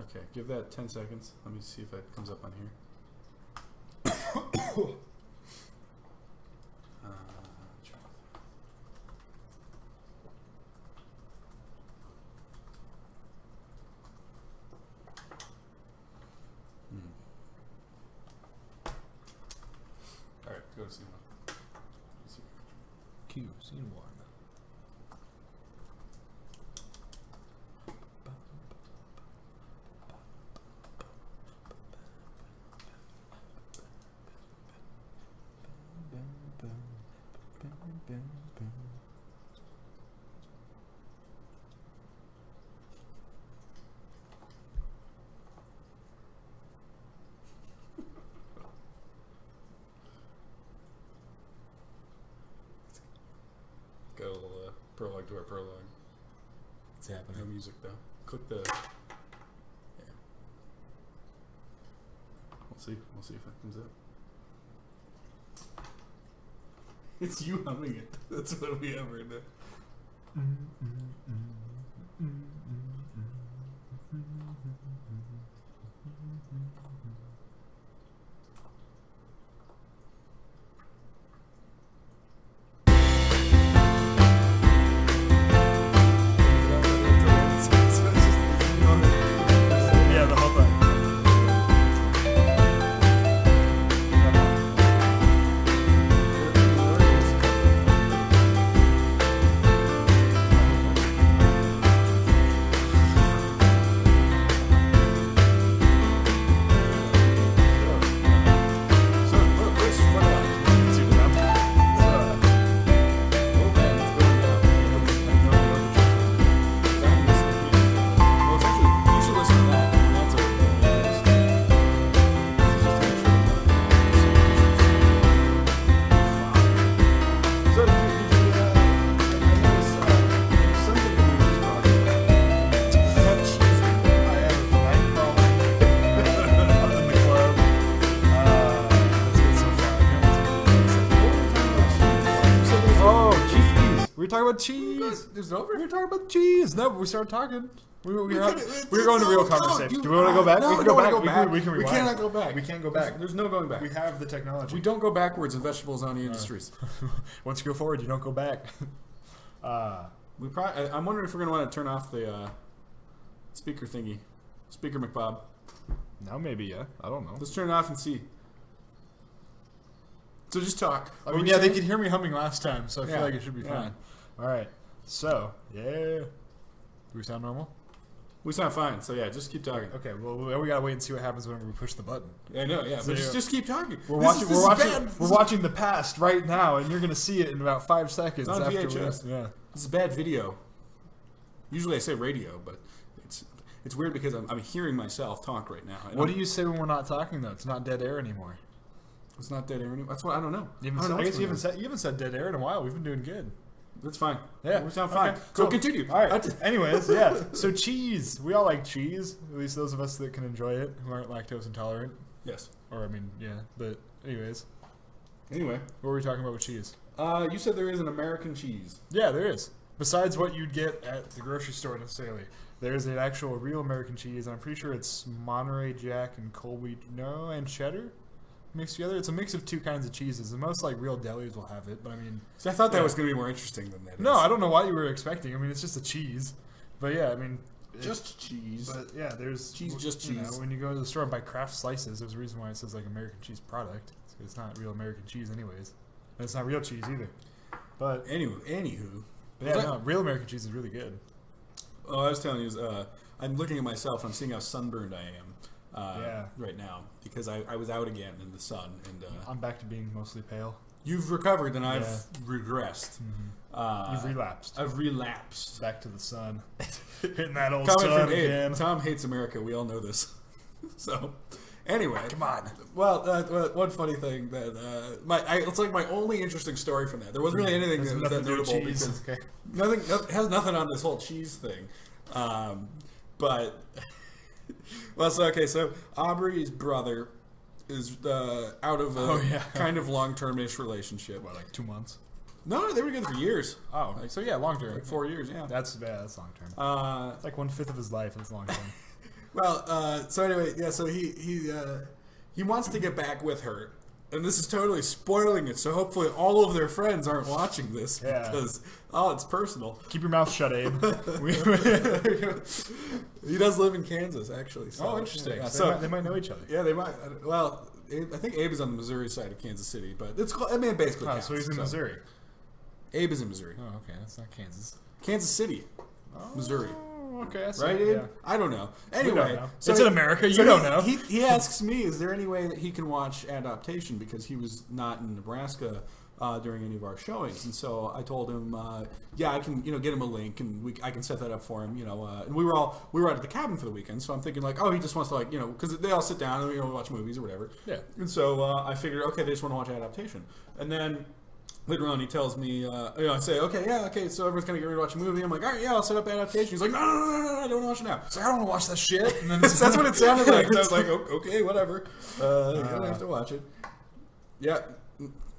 Okay, give that 10 seconds. Let me see if that comes up on here. All right, go to scene one. Q, scene 1. Got a little prologue to our prologue. What's happening? No music though. Click the. Yeah. We'll see. We'll see if it comes up. It's you humming it. That's what we have right now. Yeah, the whole thing. We were talking about cheese. Is it over? We were talking about cheese. No, but we started talking. We were going to real conversation. Do we want to go back? No, we can go go back. We can We rewind. cannot go back. We can't go back. There's no going back. We have the technology. We don't go backwards in vegetables on the industries. Once you go forward, you don't go back. We probably. I'm wondering if we're going to want to turn off the speaker thingy, speaker McBob. Now maybe, yeah. I don't know. Let's turn it off and see. So just talk. I mean, yeah, they could hear me humming last time, so I feel Yeah, like it should be fine. All right. So, yeah. Do we sound normal? We sound fine. So yeah, just keep talking. Okay. Well, we gotta wait and see what happens whenever we push the button. I know. Yeah, So but just keep talking. We're This watching. is We're watching the past right now, and you're gonna see it in about 5 seconds. It's on after VHS. Yeah. This is bad video. Usually I say radio, but it's weird because I'm hearing myself talk right now. What do you say when we're not talking though? It's not dead air anymore. It's not dead air anymore. That's what I don't know. I guess you haven't said dead air in a while. We've been doing good. That's fine. Yeah, we sound fine. Okay, So cool. continue. All right. Anyways, yeah. So cheese. We all like cheese. At least those of us that can enjoy it, who aren't lactose intolerant. Yes. Or I mean, yeah. But anyways, Anyway, what were we talking about with cheese? you said there is an American cheese. Yeah, there is. Besides what you'd get at the grocery store necessarily, there's an actual real American cheese, and I'm pretty sure it's Monterey Jack and Colby, and cheddar mixed together. It's a mix of two kinds of cheeses, and most like real delis will have it. But I mean, So I thought that was going to be more interesting than that. no, is. I don't know what you were expecting. I mean, it's just a cheese. But yeah, I mean, Just cheese. But yeah, there's Cheese, just you know, cheese. when you go to the store and buy Kraft slices, there's a reason why it says like American cheese product. It's not real American cheese, anyways. And it's not real cheese either. But Anywho. yeah, no, real American cheese is really good. Oh, I was telling you, I'm looking at myself and I'm seeing how sunburned I am right now because I was out again in the sun. And I'm back to being mostly pale. you've recovered and I've regressed. You've relapsed. I've relapsed. Back to the sun. Hitting that old Comment sun from Abe. again. Tom hates America. We all know this. So, anyway. Come on. Well, one funny thing that it's like my only interesting story from that. There wasn't really anything There's that was nothing that to do with notable cheese. because Okay. it has nothing on this whole cheese thing. But so Aubrey's brother is out of a kind of long-term-ish relationship. What, like 2 months? No, they were together for years. Oh, so yeah, long term. Like 4 years, yeah. That's long term. It's like 1/5 of his life. It's long term. Well, so anyway, yeah. So he wants to get back with her, and this is totally spoiling it. So hopefully, all of their friends aren't watching this because it's personal. Keep your mouth shut, Abe. He does live in Kansas, actually. So, interesting. Yeah, so they might know each other. Yeah, they might. Well, I think Abe is on the Missouri side of Kansas City, but it's basically. Counts, so he's in Missouri. Abe is in Missouri. Oh, okay, that's not Kansas. Kansas City, Missouri. Okay, I see. Right, Abe? Yeah. I don't know. Anyway, know. So it's in America. You don't know. He asks me, is there any way that he can watch Adaptation because he was not in Nebraska during any of our showings, and so I told him, I can get him a link and I can set that up for him, and we were out at the cabin for the weekend, so I'm thinking like, he just wants to because they all sit down and watch movies or whatever. Yeah. And so I figured, okay, they just want to watch Adaptation, and then. Later on, he tells me, I say, okay, so everyone's going to get ready to watch a movie. I'm like, all right, I'll set up Adaptation. He's like, no, I don't want to watch it now. So I don't want to watch that shit. And then that's what it sounded like. So I was like, okay, whatever. You don't have to watch it. Yeah.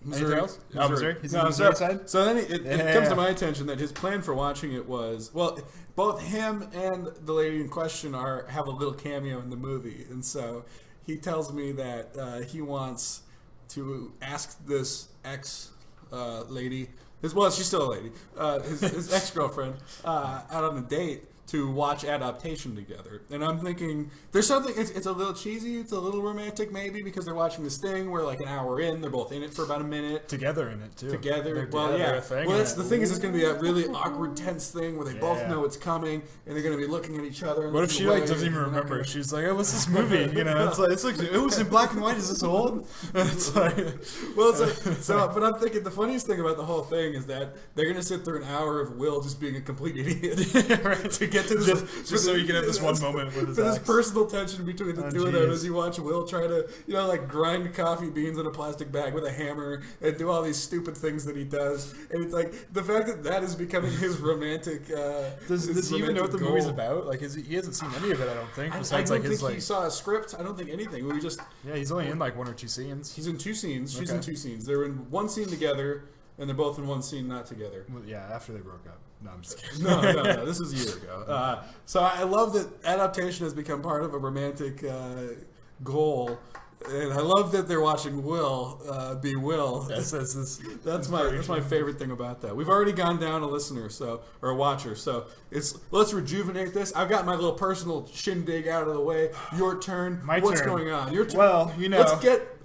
Missouri. Anything else? Missouri. He's on the Missouri side? So then it comes to my attention that his plan for watching it was, both him and the lady in question have a little cameo in the movie. And so he tells me that he wants to ask this lady, she's still a lady, his ex-girlfriend, out on a date to watch Adaptation together. And I'm thinking, there's something, it's a little cheesy, it's a little romantic maybe, because they're watching this thing where like an hour in, they're both in it for about a minute. Together in it, too. Together. That's the thing is it's going to be a really awkward, tense thing where they both know it's coming, and they're going to be looking at each other. What if she doesn't even remember? She's like, what's this movie? It's like, it was in black and white, is this old? And it's like... but I'm thinking the funniest thing about the whole thing is that they're going to sit through an hour of Will just being a complete idiot. Right. To get to this, just so you can have this one moment with his this personal tension between the two of them as you watch Will try to grind coffee beans in a plastic bag with a hammer and do all these stupid things that he does, and it's like the fact that is becoming his romantic does he even know what the movie's about? Like, he hasn't seen any of it, I don't think. Besides, I don't think he saw a script. I don't think anything. He's only in like one or two scenes. He's in two scenes. She's in two scenes. They're in one scene together, and they're both in one scene not together. Well, yeah, after they broke up. No, I'm just kidding. No. This was a year ago. So I love that Adaptation has become part of a romantic goal, and I love that they're watching Will be Will. Yes, that's my favorite thing about that. We've already gone down a listener, or a watcher. So let's rejuvenate this. I've got my little personal shindig out of the way. Your turn. What's going on? Your turn. Well,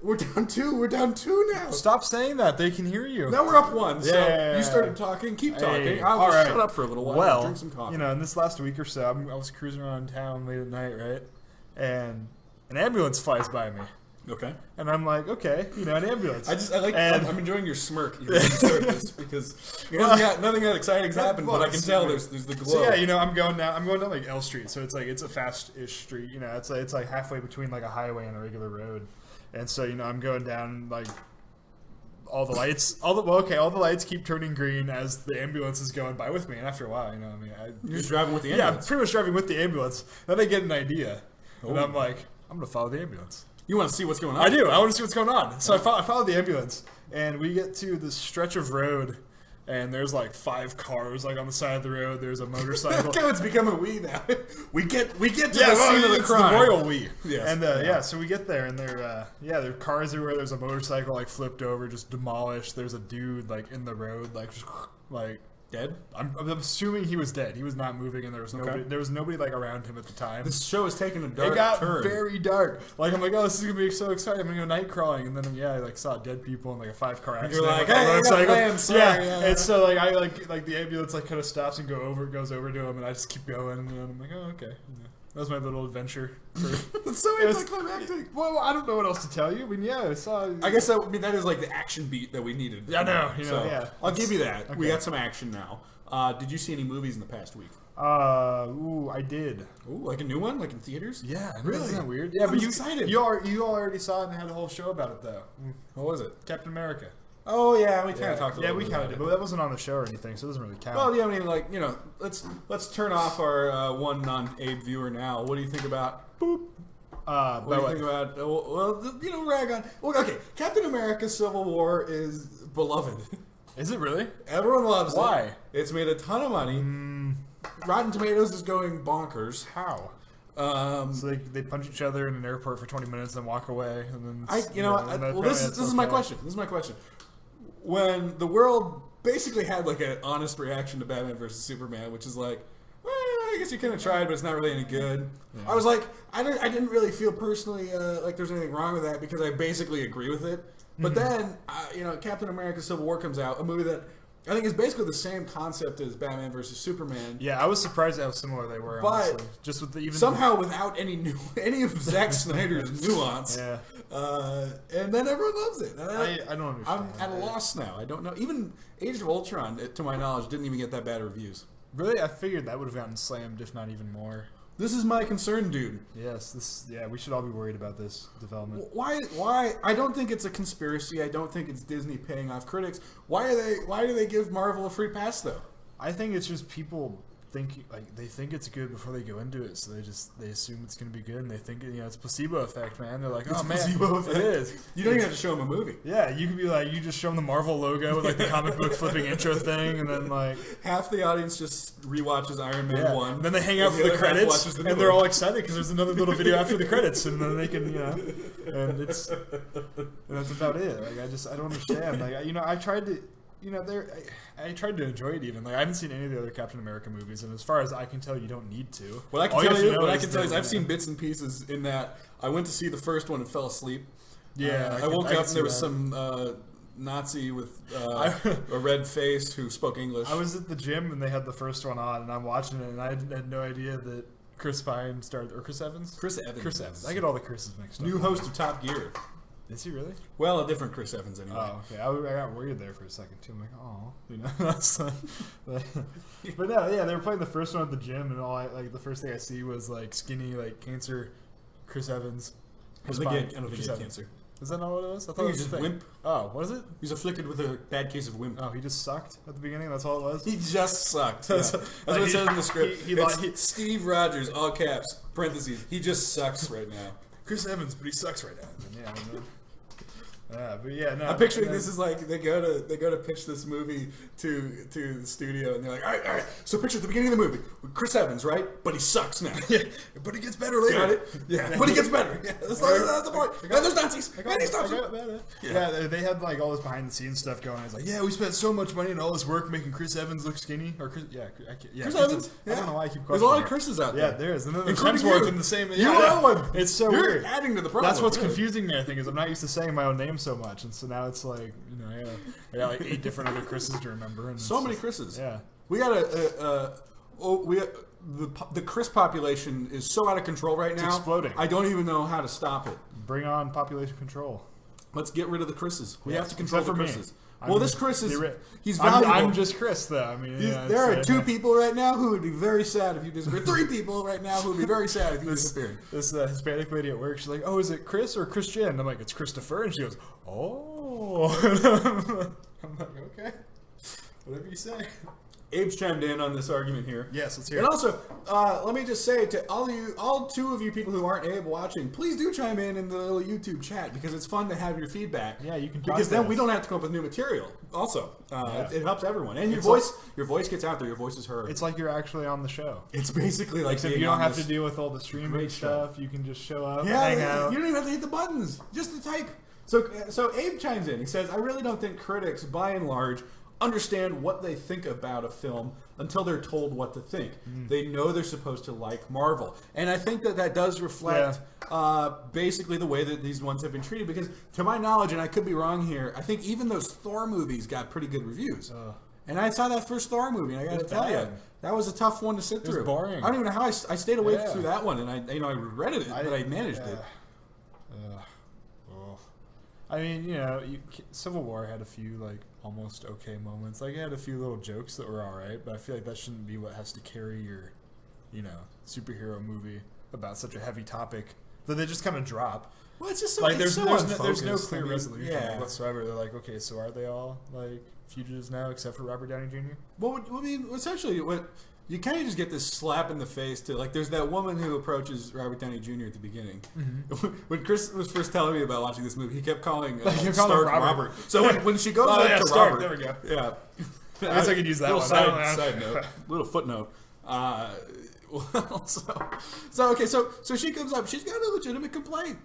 We're down two. We're down two now. Stop saying that. They can hear you. Now we're up one. So you started talking. Keep talking. Hey, I'll just shut up for a little while and drink some coffee. In this last week or so, I was cruising around town late at night, right? And an ambulance flies by me. Okay. And I'm like, okay, an ambulance. I'm enjoying your smirk when you start this because nothing that exciting's happened, but I can tell there's the glow. So yeah, I'm going down like L Street, so it's a fast-ish street. It's like halfway between like a highway and a regular road. And so, I'm going down, like, all the lights, all the lights keep turning green as the ambulance is going by with me. And after a while, you're just driving with the ambulance. Yeah, I'm pretty much driving with the ambulance. Then I get an idea. And I'm like, I'm going to follow the ambulance. You want to see what's going on? I do. I want to see what's going on. So I follow the ambulance. And we get to this stretch of road. And there's like 5 cars like on the side of the road. There's a motorcycle. Okay, it's becoming a we now. we get to the scene of the crime. The royal we. Yes. And so we get there, and there are cars everywhere. There's a motorcycle like flipped over, just demolished. There's a dude like in the road, like just like dead. I'm assuming he was dead. He was not moving, and there was nobody. There was nobody like around him at the time. This show is taking a dark turn. It got very dark. Like I'm like, oh, this is gonna be so exciting. I'm gonna go night crawling, and then I like saw dead people in like a 5-car accident. You're like, hey, I'm sorry. Yeah. And so like I like the ambulance like kind of stops and goes over to him, and I just keep going. And I'm like, oh, okay. That was my little adventure. It's so anticlimactic. Well, I don't know what else to tell you. I mean, I saw. I guess that is like the action beat that we needed. Yeah, no, I'll give you that. Okay. We got some action now. Did you see any movies in the past week? I did. Ooh, like a new one, like in theaters? Yeah, really? Isn't that weird? Yeah, but you excited. You all already saw it and had a whole show about it though. What was it? Captain America. Oh yeah, we kind of talked. Yeah, we kind of did, but that wasn't on the show or anything, so it doesn't really count. Well, yeah, I mean, let's turn off our one non-Abe viewer now. What do you think about? Boop. What do you think about? Rag on. Well, okay, Captain America: Civil War is beloved. Is it really? Everyone loves it. Why? It's made a ton of money. Rotten Tomatoes is going bonkers. How? So they punch each other in an airport for 20 minutes, then walk away, and then this is my question. This is my question. When the world basically had like an honest reaction to Batman versus Superman, which is like, well, I guess you kind of tried, but it's not really any good. Yeah. I was like, I didn't really feel personally like there's anything wrong with that because I basically agree with it. But then, Captain America: Civil War comes out, a movie that I think is basically the same concept as Batman versus Superman. Yeah, I was surprised how similar they were. But honestly. Just with somehow without any of Zack Snyder's nuance. Yeah. And then everyone loves it. I don't understand. I'm at a loss now. I don't know. Even Age of Ultron, to my knowledge, didn't even get that bad reviews. Really, I figured that would have gotten slammed, if not even more. This is my concern, dude. Yes, we should all be worried about this development. Why? I don't think it's a conspiracy. I don't think it's Disney paying off critics. Why do they give Marvel a free pass though? I think it's just people they think it's good before they go into it, so they assume it's going to be good, and they think it's placebo effect, man. They're like, oh man, placebo effect. It is. You don't even have to show them a movie. Yeah, you could be like, you just show them the Marvel logo with like the comic book flipping intro thing, and then like half the audience just rewatches Iron Man 1. And then they hang out for the credits, and they're all excited because there's another little video after the credits, and then they can and that's about it. Like I don't understand. Like I tried to. I tried to enjoy it even. Like I haven't seen any of the other Captain America movies, and as far as I can tell, you don't need to. What I can tell you is I've seen bits and pieces in that. I went to see the first one and fell asleep. Yeah, I woke up and there was some Nazi with a red face who spoke English. I was at the gym and they had the first one on, and I'm watching it, and I had no idea that Chris Evans. Chris Evans. I get all the Chris's mixed up. New host of Top Gear. Is he really? Well, a different Chris Evans anyway. Oh, okay. I got worried there for a second too. I'm like, oh, but no, yeah, they were playing the first one at the gym, and the first thing I see was like skinny, like cancer, Chris Evans. I don't think he had cancer. Is that not what it was? I thought he was just wimp. Oh, what is it? He's afflicted with a bad case of wimp. Oh, he just sucked at the beginning? That's all it was? He just sucked. That's what it says in the script. Steve Rogers, all caps, parentheses, he just sucks right now. Chris Evans, but he sucks right now. No. I'm picturing this is like they go to pitch this movie to the studio, and they're like, all right. So picture the beginning of the movie with Chris Evans, right? But he sucks now. Yeah, but he gets better later. Got it? Yeah, but he gets better. Yeah, that's the point. And there's Nazis, and he stops him. Yeah, they had like all this behind the scenes stuff going on. It's like, yeah, we spent so much money and all this work making Chris Evans look skinny. Or Chris Evans. I don't know why I keep questioning. There's a lot of Chris's out there. Yeah, there is. And then there's Hemsworth in the same. You are one. It's so You're weird. adding to the problem. That's what's confusing me. I think is I'm not used to saying my own name so much, and so now it's like I got like 8 different other Chris's to remember. And so many Chris's. Yeah, we got the Chris population is so out of control right now. It's exploding. I don't even know how to stop it. Bring on population control. Let's get rid of the Chris's. We have to control the Chris's. Well, this Chris is—he's valuable. I'm just Chris, though. I mean, there are 2 people right now who would be very sad if you disappeared. 3 people right now who would be very sad if you disappeared. This Hispanic lady at work, she's like, "Oh, is it Chris or Christian?" And I'm like, "It's Christopher," and she goes, "Oh." I'm like, "Okay, whatever you say." Abe's chimed in on this argument here. Yes, let's hear it. And also, let me just say to all 2 of you people who aren't Abe watching, please do chime in the little YouTube chat because it's fun to have your feedback. Yeah, you can. Because then we don't have to come up with new material. Also, it helps everyone, and your voice gets out there. Your voice is heard. It's like you're actually on the show. It's basically like except you don't have to deal with all the streaming stuff. You can just show up, hang out. You don't even have to hit the buttons. Just to type. So Abe chimes in. He says, "I really don't think critics, by and large, understand what they think about a film until they're told what to think. They know they're supposed to like Marvel." And I think that does reflect basically the way that these ones have been treated. Because to my knowledge, and I could be wrong here, I think even those Thor movies got pretty good reviews. And I saw that first Thor movie, and I got to tell you, that was a tough one to sit through. It was boring. I don't even know how I stayed awake through that one, and I regretted it, but I managed it. I mean, Civil War had a few like almost okay moments. Like it had a few little jokes that were all right, but I feel like that shouldn't be what has to carry your, superhero movie about such a heavy topic that they just kind of drop. Well, it's just so like there's no unfocused. clear resolution whatsoever. They're like, okay, so are they all like fugitives now, except for Robert Downey Jr.? Well, I mean, essentially, what you kind of just get this slap in the face to like. There's that woman who approaches Robert Downey Jr. at the beginning. Mm-hmm. When Chris was first telling me about watching this movie, he kept calling Stark Robert. So when she goes up to Stark, Robert, there we go. Yeah, I guess I could use that little one. Side note, little footnote. Well, so she comes up. She's got a legitimate complaint.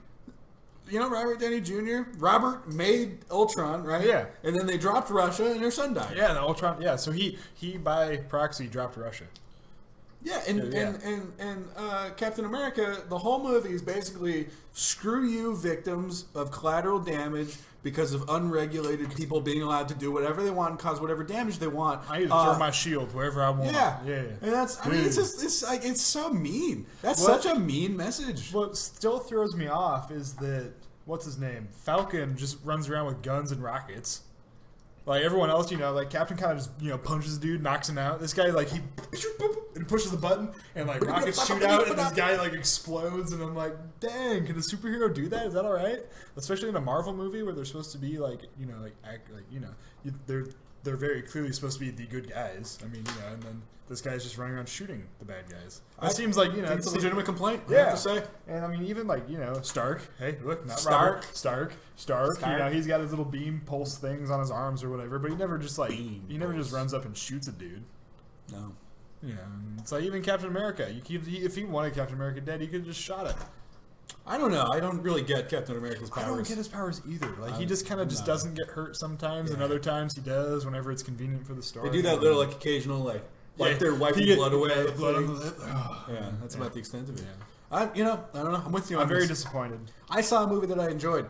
You know, Robert Downey Jr. Robert made Ultron, right? Yeah. And then they dropped Russia, and her son died. Yeah, the Ultron. Yeah, so he by proxy dropped Russia. Yeah, and Captain America, the whole movie is basically screw you, victims of collateral damage because of unregulated people being allowed to do whatever they want and cause whatever damage they want. I need to throw my shield wherever I want. Yeah, yeah. And that's, I mean, it's so mean. That's such a mean message. What still throws me off is that, what's his name? Falcon just runs around with guns and rockets. Like everyone else, you know, like Captain kind of just, you know, punches the dude, knocks him out. This guy, like, he and pushes the button, and like rockets shoot out, and this guy like explodes, and I'm like, dang, can a superhero do that? Is that all right? Especially in a Marvel movie where they're supposed to be like, you know, they're very clearly supposed to be the good guys. I mean, you know, and then this guy's just running around shooting the bad guys. That seems like, you know, it's a legitimate complaint. Yeah, I have to say. And I mean, even like, you know, Stark. Hey, look, not Stark. Robert. Stark. You know, he's got his little beam pulse things on his arms or whatever, but he never just like just runs up and shoots a dude. No. You know, it's like even Captain America. If he wanted Captain America dead, he could have just shot him. I don't know. I don't really get Captain America's powers. I don't get his powers either. Like he just kind of just doesn't get hurt sometimes, and other times he does whenever it's convenient for the story. They do that little like occasional like they're wiping blood away. Blood on the lip. Yeah, that's about the extent of it. Yeah. I don't know. I'm with you. I'm very disappointed. I saw a movie that I enjoyed.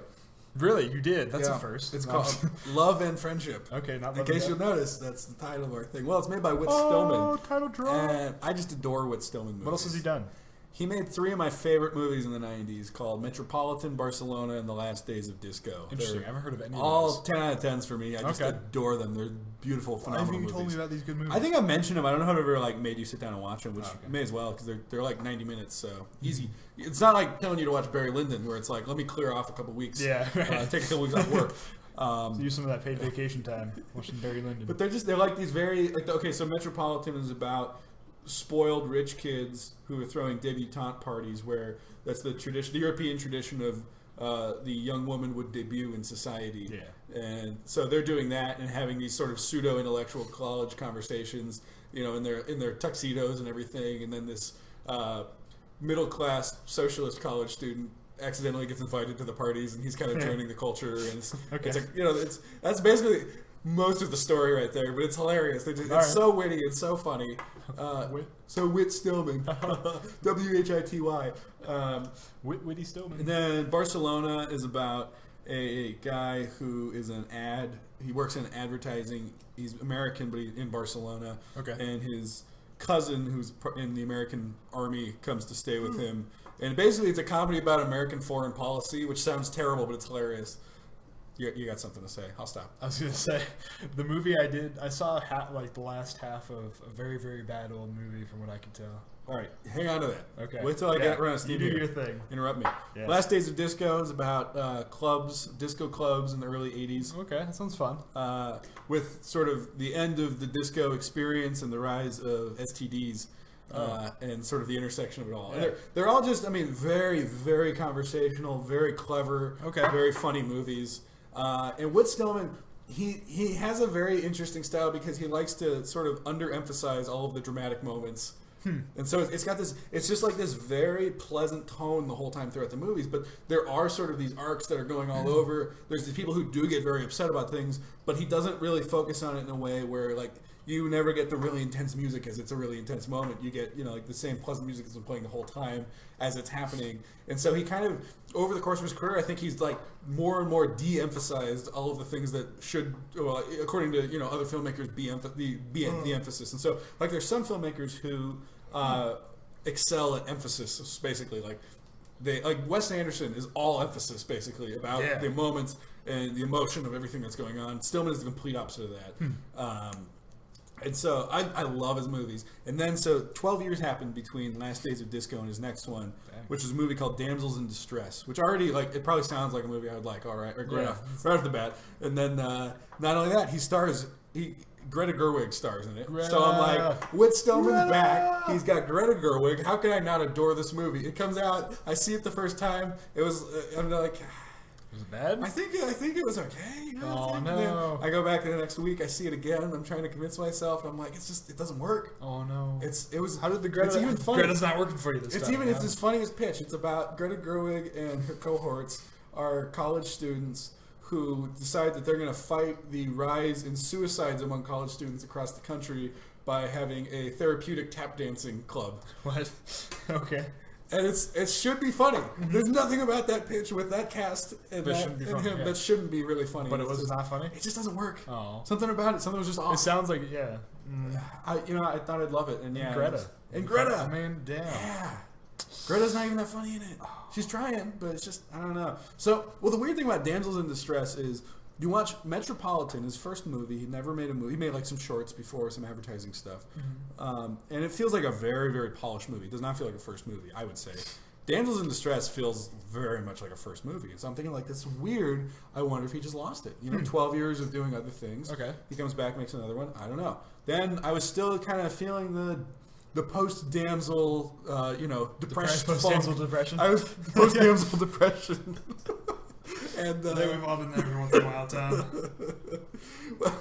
Really, you did? That's a first. It's called Love and Friendship. Okay, not in case you'll notice, that's the title of our thing. Well, it's made by Whit Stillman. Oh, title drop. And I just adore Whit Stillman movies. What else has he done? He made 3 of my favorite movies in the 90s called Metropolitan, Barcelona, and The Last Days of Disco. Interesting. I haven't heard of any of all those. 10 out of 10s for me. I just adore them. They're beautiful, phenomenal movies. You told me about these good movies. I think I mentioned them. I don't know how to ever like made you sit down and watch them, which may as well because they're like 90 minutes, so easy. It's not like telling you to watch Barry Lyndon, where it's like, let me clear off a couple weeks. Yeah, right. Take a couple weeks off work. So use some of that paid vacation time watching Barry Lyndon. But they're like these very so Metropolitan is about spoiled rich kids who are throwing debutante parties where that's the tradition, the European tradition of the young woman would debut in society. Yeah. And so they're doing that and having these sort of pseudo intellectual college conversations, you know, in their tuxedos and everything, and then this middle class socialist college student accidentally gets invited to the parties and he's kind of joining the culture, and it's like, you know, that's basically most of the story right there, but it's hilarious. It's so witty, it's so funny. So Whit Stillman, Whity. Whitty Stillman. And then Barcelona is about a guy who is he works in advertising. He's American, but he's in Barcelona. Okay. And his cousin, who's in the American army, comes to stay with him. And basically, it's a comedy about American foreign policy, which sounds terrible, but it's hilarious. You got something to say. I'll stop. I was going to say, the movie I saw like the last half of a very, very bad old movie from what I could tell. All right, hang on to that. Okay. Wait till I get around to Steve. You do your thing. Interrupt me. Yeah. Last Days of Disco is about disco clubs in the early 80s. Okay, that sounds fun. With sort of the end of the disco experience and the rise of STDs. And sort of the intersection of it all. Yeah. And they're all just, I mean, very, very conversational, very clever, very funny movies. And Whit Stillman, he has a very interesting style because he likes to sort of underemphasize all of the dramatic moments. And so it's got this, it's just like this very pleasant tone the whole time throughout the movies, but there are sort of these arcs that are going all over. There's these people who do get very upset about things, but he doesn't really focus on it in a way where, like, you never get the really intense music as it's a really intense moment. You get, you know, like the same pleasant music that's been playing the whole time as it's happening. And so he kind of, over the course of his career, I think he's like more and more de-emphasized all of the things that should, well, according to, you know, other filmmakers, be the emphasis. And so, like, there's some filmmakers who excel at emphasis, basically. Like Wes Anderson is all emphasis, basically, about the moments and the emotion of everything that's going on. Stillman is the complete opposite of that. And so I love his movies. And then, so 12 years happened between Last Days of Disco and his next one, which is a movie called Damsels in Distress, which already, like, it probably sounds like a movie I would like, all right, right off the bat. And then, not only that, Greta Gerwig stars in it. So I'm like, Whit Stillman's back. He's got Greta Gerwig. How can I not adore this movie? It comes out, I see it the first time. I'm like... Was it bad? I think it was okay. You know, Oh no! I go back the next week. I see it again. I'm trying to convince myself. I'm like, it doesn't work. Oh no! It was. How did the Greta? It's even funny. Greta's not working for you this time. It's his funniest pitch. It's about Greta Gerwig and her cohorts are college students who decide that they're going to fight the rise in suicides among college students across the country by having a therapeutic tap dancing club. What? Okay. And it should be funny. There's nothing about that pitch with that cast and him that shouldn't be really funny. But it was not funny? It just doesn't work. Oh. Something about it. Something was just off. It sounds like, yeah. I thought I'd love it. And yeah. Greta. And Greta. Man, damn. Yeah. Greta's not even that funny in it. She's trying, but it's just, I don't know. So, well, the weird thing about Damsels in Distress is you watch Metropolitan, his first movie. He never made a movie. He made like some shorts before, some advertising stuff. And it feels like a very, very polished movie. It does not feel like a first movie, I would say. Damsels in Distress feels very much like a first movie. So I'm thinking like, that's weird. I wonder if he just lost it. 12 years of doing other things. Okay. He comes back, makes another one. I don't know. Then I was still kind of feeling the post-damsel, depression. Post-damsel depression. I was post-damsel depression. And we've all been there every once in a while, Tom.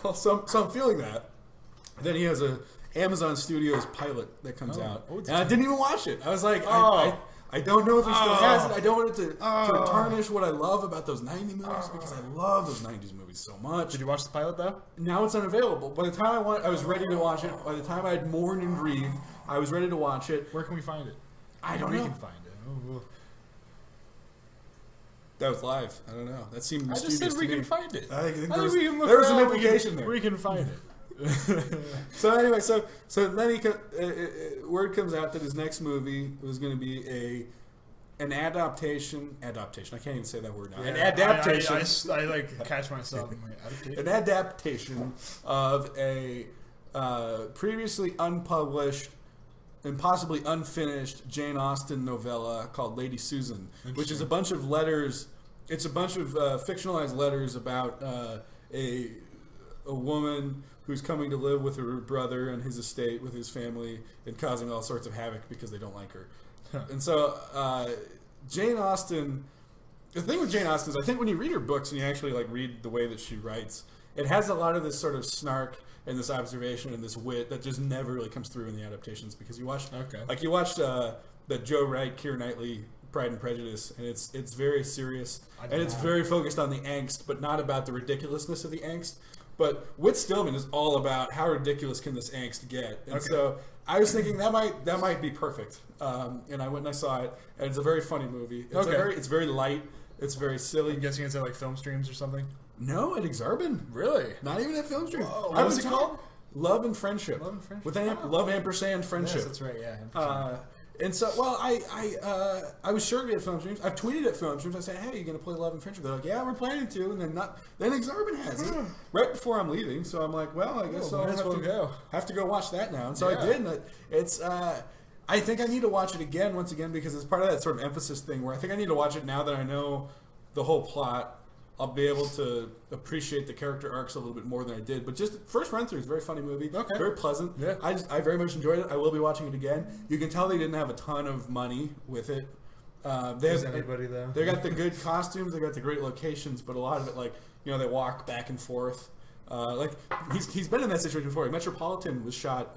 Well, so I'm feeling that. Then he has a Amazon Studios pilot that comes out, and I didn't even watch it. I was like, I don't know if he still has it. I don't want it to tarnish what I love about those 90 movies because I love those 90s movies so much. Did you watch the pilot though? Now it's unavailable. By the time I was ready to watch it. By the time I had mourned and grieved, I was ready to watch it. Where can we find it? I don't know. We can find it. Oh. That was live. I don't know. That seemed I mysterious just said we to me. can find it. I think I think we can look there was an around, implication there. We can find it. So anyway, so then word comes out that his next movie was going to be an adaptation. I can't even say that word now. Yeah, an adaptation. I like catch myself in my adaptation. An adaptation of a previously unpublished and possibly unfinished Jane Austen novella called Lady Susan, which is a bunch of letters. It's a bunch of fictionalized letters about a woman who's coming to live with her brother and his estate with his family and causing all sorts of havoc because they don't like her. And so Jane Austen, the thing with Jane Austen is I think when you read her books and you actually like read the way that she writes, it has a lot of this sort of snark and this observation and this wit that just never really comes through in the adaptations because you watched the Joe Wright, Keira Knightley Pride and Prejudice, and it's very serious and it's very focused on the angst, but not about the ridiculousness of the angst. But Whit Stillman is all about how ridiculous can this angst get, and so I was thinking that might be perfect. And I went and I saw it, and it's a very funny movie. It's very light. It's very silly. I'm guessing it's at like film streams or something. No, at Exarban. Really? Not even at film streams. What was it called? Love and Friendship. Love and Friendship. With love ampersand friendship. Yes, that's right. Yeah. And so, well, I was sure to be at film streams. I've tweeted at film streams. I said, "Hey, you gonna play Love and Friendship?" They're like, "Yeah, we're planning to." And then Exarban has it right before I'm leaving. So I'm like, "Well, I guess I'll have to go watch that now." And so I did. And it's I think I need to watch it again once again because it's part of that sort of emphasis thing where I think I need to watch it now that I know the whole plot. I'll be able to appreciate the character arcs a little bit more than I did. But just first run through, it's a very funny movie. Okay. Very pleasant. Yeah. I very much enjoyed it. I will be watching it again. You can tell they didn't have a ton of money with it. Anybody though? They got the good costumes. They got the great locations. But a lot of it, they walk back and forth. He's been in that situation before. Metropolitan was shot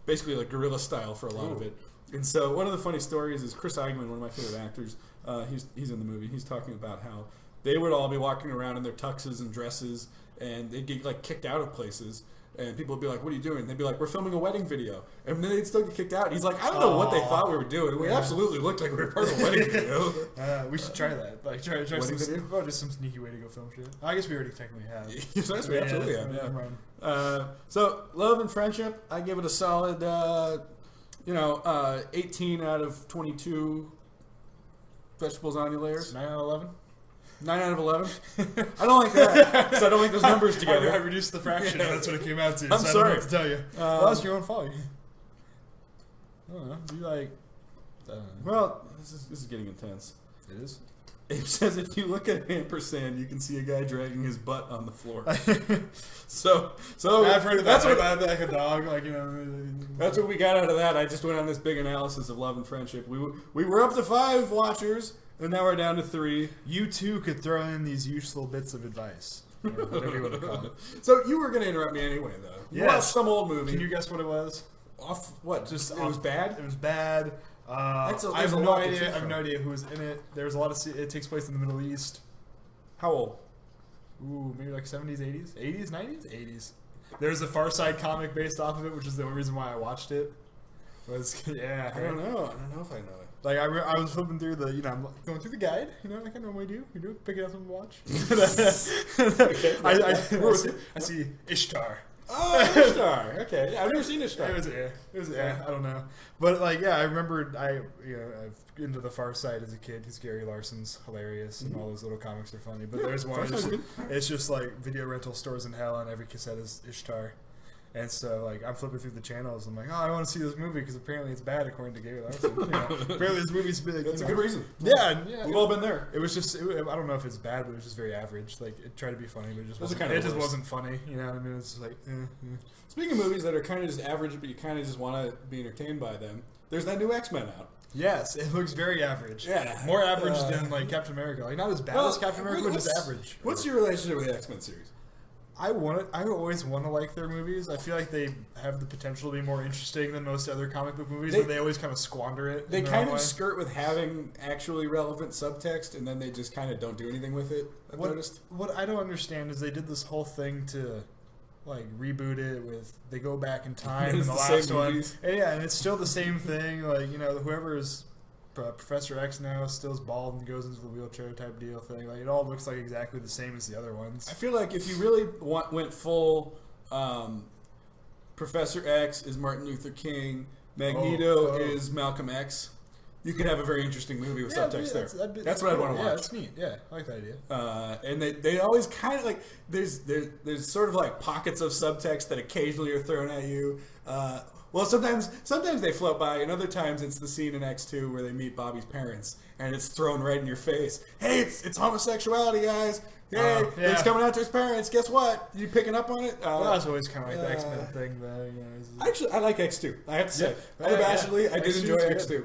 basically like guerrilla style for a lot of it. And so one of the funny stories is Chris Eigeman, one of my favorite actors. He's in the movie. He's talking about how they would all be walking around in their tuxes and dresses, and they'd get kicked out of places. And people would be like, "What are you doing?" They'd be like, "We're filming a wedding video." And then they'd still get kicked out. And he's like, "I don't know what they thought we were doing. We absolutely looked like we were part of a wedding video." We should try that. Try just some sneaky way to go film shit. I guess we already technically have. Yes, we absolutely have. Yeah. So, Love and Friendship, I give it a solid, 18 out of 22 vegetables on your layers. 9 out of 11. 9 out of 11? I don't like that, because I don't like those numbers together. I reduced the fraction, and that's what it came out to. I'm sorry. I don't know what to tell you. Well, that's your own fault. I don't know. You like... Well, this is getting intense. It is? Abe says if you look at ampersand, you can see a guy dragging his butt on the floor. so I've heard of that. Like a dog, That's what we got out of that. I just went on this big analysis of Love and Friendship. We were up to 5 watchers. And now we're down to 3. You too could throw in these useful bits of advice. Or whatever you want to call it. So you were going to interrupt me anyway, though. You Yes. watched some old movie. Can you guess what it was? Off what? Just it off- was bad. It was bad. I there's have a no lot to idea. choose I have from. no idea who was in it. There's a lot of. It takes place in the Middle East. How old? Ooh, maybe like 70s, 80s, 80s, 90s, 80s. There's a Far Side comic based off of it, which is the only reason why I watched it. Was yeah. I don't know. I don't know if I know it. Like I was flipping through the, I'm going through the guide, like I normally do. You do pick it up and watch. I see Ishtar. Oh, Ishtar. Okay, I've never seen Ishtar. It was I don't know, but I remembered I've into the Far Side as a kid. His Gary Larson's hilarious, and all those little comics are funny. But there's one. It's just like video rental stores in hell, and every cassette is Ishtar. And so, I'm flipping through the channels. I'm like, oh, I want to see this movie because apparently it's bad according to Gary Larson. Apparently this movie's big. That's a good reason. Yeah, we've all been there. It was just, I don't know if it's bad, but it was just very average. It tried to be funny, but it just wasn't funny. You know what I mean? It's just Speaking of movies that are kind of just average, but you kind of just want to be entertained by them, there's that new X-Men out. Yes, it looks very average. Yeah. More average than Captain America. Not as bad as Captain America, but just average. What's your relationship with the X-Men series? I always want to like their movies. I feel like they have the potential to be more interesting than most other comic book movies, but they always kind of squander it. They kind of skirt with having actually relevant subtext, and then they just kind of don't do anything with it. I've noticed. What I don't understand is they did this whole thing to reboot it with they go back in time in the last one. And it's still the same thing. Whoever is Professor X now stills bald and goes into the wheelchair type deal thing. It all looks like exactly the same as the other ones. I feel like if you really went full, Professor X is Martin Luther King, Magneto is Malcolm X, you could have a very interesting movie with subtext there. That's what I'd want to watch. Yeah, that's neat. Yeah, I like that idea. And they always kind of there's sort of pockets of subtext that occasionally are thrown at you. Well, sometimes they float by, and other times it's the scene in X2 where they meet Bobby's parents, and it's thrown right in your face. Hey, it's homosexuality, guys. Hey, he's coming out to his parents. Guess what? You picking up on it? That's always kind of like the X-Men thing, though. Actually, I like X2. I have to say, unabashedly, I did enjoy X2.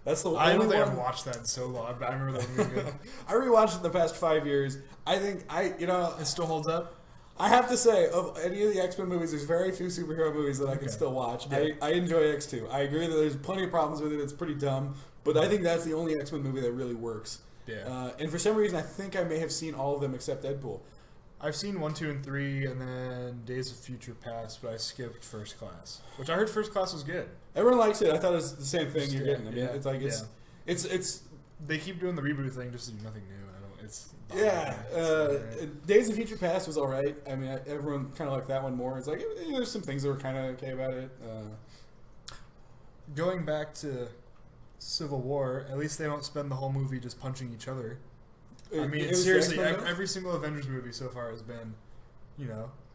That's the I don't only think one. I've watched that in so long, but I remember that movie good. I rewatched it in the past 5 years. I think it still holds up. I have to say, of any of the X-Men movies, there's very few superhero movies that I can still watch. Yeah. I enjoy X2. I agree that there's plenty of problems with it. It's pretty dumb. But I think that's the only X-Men movie that really works. Yeah. And for some reason, I think I may have seen all of them except Deadpool. I've seen 1, 2, and 3, and then Days of Future Past, but I skipped First Class, which I heard First Class was good. Everyone likes it. I thought it was the same thing you're getting. I mean, it's they keep doing the reboot thing just to do nothing new. Days of Future Past was all right. I mean, everyone kind of liked that one more. It's there's some things that were kind of okay about it. Going back to Civil War, at least they don't spend the whole movie just punching each other. I mean, seriously, every single Avengers movie so far has been,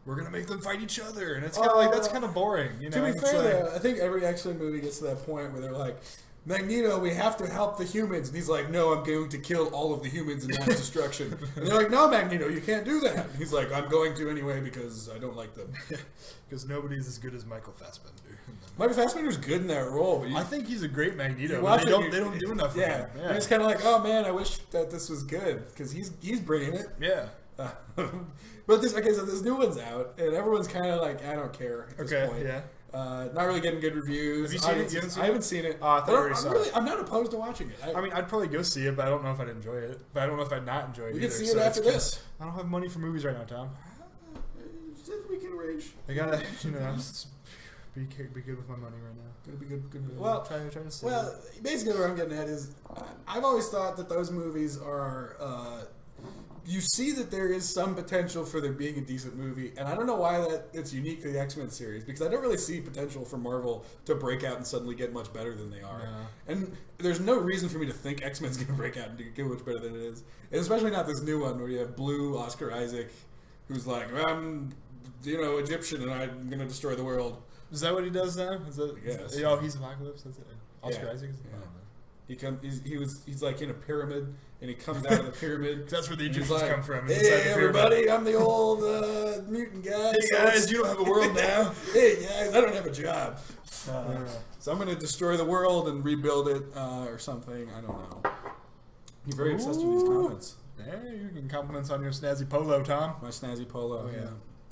we're gonna make them fight each other, and it's kind of that's kind of boring. To be fair, though, I think every X-Men movie gets to that point where they're like, Magneto, we have to help the humans. And he's like, no, I'm going to kill all of the humans in mass destruction. And they're like, no, Magneto, you can't do that. And he's like, I'm going to anyway because I don't like them. Because nobody's as good as Michael Fassbender. Michael Fassbender's good in that role. But I think he's a great Magneto. But they don't do enough for him. Yeah. And it's kind of like, oh, man, I wish that this was good because he's bringing it. Yeah. But so this new one's out, and everyone's kind of like, I don't care at this point. Yeah. Not really getting good reviews. Have you seen it? I haven't seen it. I'm not opposed to watching it. I mean, I'd probably go see it, but I don't know if I'd enjoy it. But I don't know if I'd not enjoy it. We can see it after this. I don't have money for movies right now, Tom. We can arrange. I gotta, be good with my money right now. Gotta be good. Well, trying to save it. Basically, what I'm getting at is, I've always thought that those movies are. You see that there is some potential for there being a decent movie, and I don't know why it's unique to the X-Men series, because I don't really see potential for Marvel to break out and suddenly get much better than they are. Yeah. And there's no reason for me to think X-Men's going to break out and get much better than it is. And especially not this new one where you have Blue Oscar Isaac, who's like, I'm, Egyptian and I'm going to destroy the world. Is that what he does now? Yes. He's Apocalypse? That's it. Oscar Isaac? He's like in a pyramid, and he comes out of the pyramid. That's where the Egyptians come from. Hey, everybody, I'm the old mutant guy. Hey, guys, you don't have a world now. Hey, guys, I don't have a job. So I'm going to destroy the world and rebuild it or something. I don't know. You're very obsessed with these comments. Yeah, you can compliments on your snazzy polo, Tom. My snazzy polo, Oh, yeah.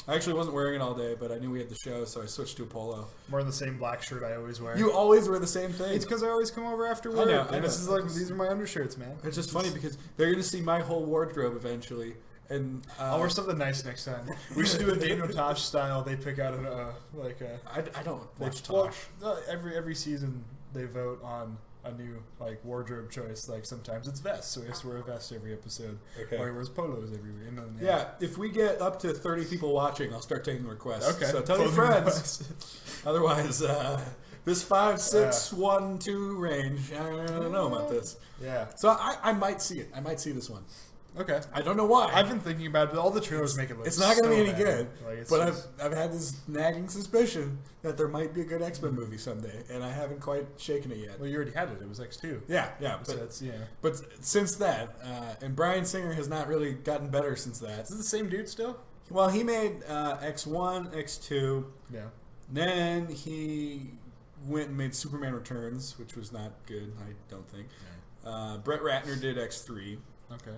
I actually wasn't wearing it all day, but I knew we had the show, so I switched to a polo. I'm wearing the same black shirt I always wear. You always wear the same thing. It's because I always come over after work. I know. This is like, these are my undershirts, man. It's just funny because they're going to see my whole wardrobe eventually. And I'll wear something nice next time. We should do a Daniel Tosh style. They pick out I don't watch well, Tosh. every season they vote on a new like wardrobe choice. Like sometimes it's vests, so he has to wear a vest every episode. Okay. Or he wears polos every week. And then, Yeah, if we get up to 30 people watching, I'll start taking requests. Okay. So tell your friends. Otherwise, this 5, 6, 1, 2 range, I don't know about this. Yeah. So I might see it. I might see this one. Okay. I don't know why. I've been thinking about it, but all the trailers make it look It's not going to so be any bad. good. Like, it's but just- I've had this nagging suspicion that there might be a good X-Men movie someday, and I haven't quite shaken it yet. Well, you already had it. It was X2. Yeah. So But, it's, but since that, and Bryan Singer has not really gotten better since that. Is it the same dude still? Well, he made X1, X2. Yeah. Then he went and made Superman Returns, which was not good, I don't think. Brett Ratner did X3. Okay.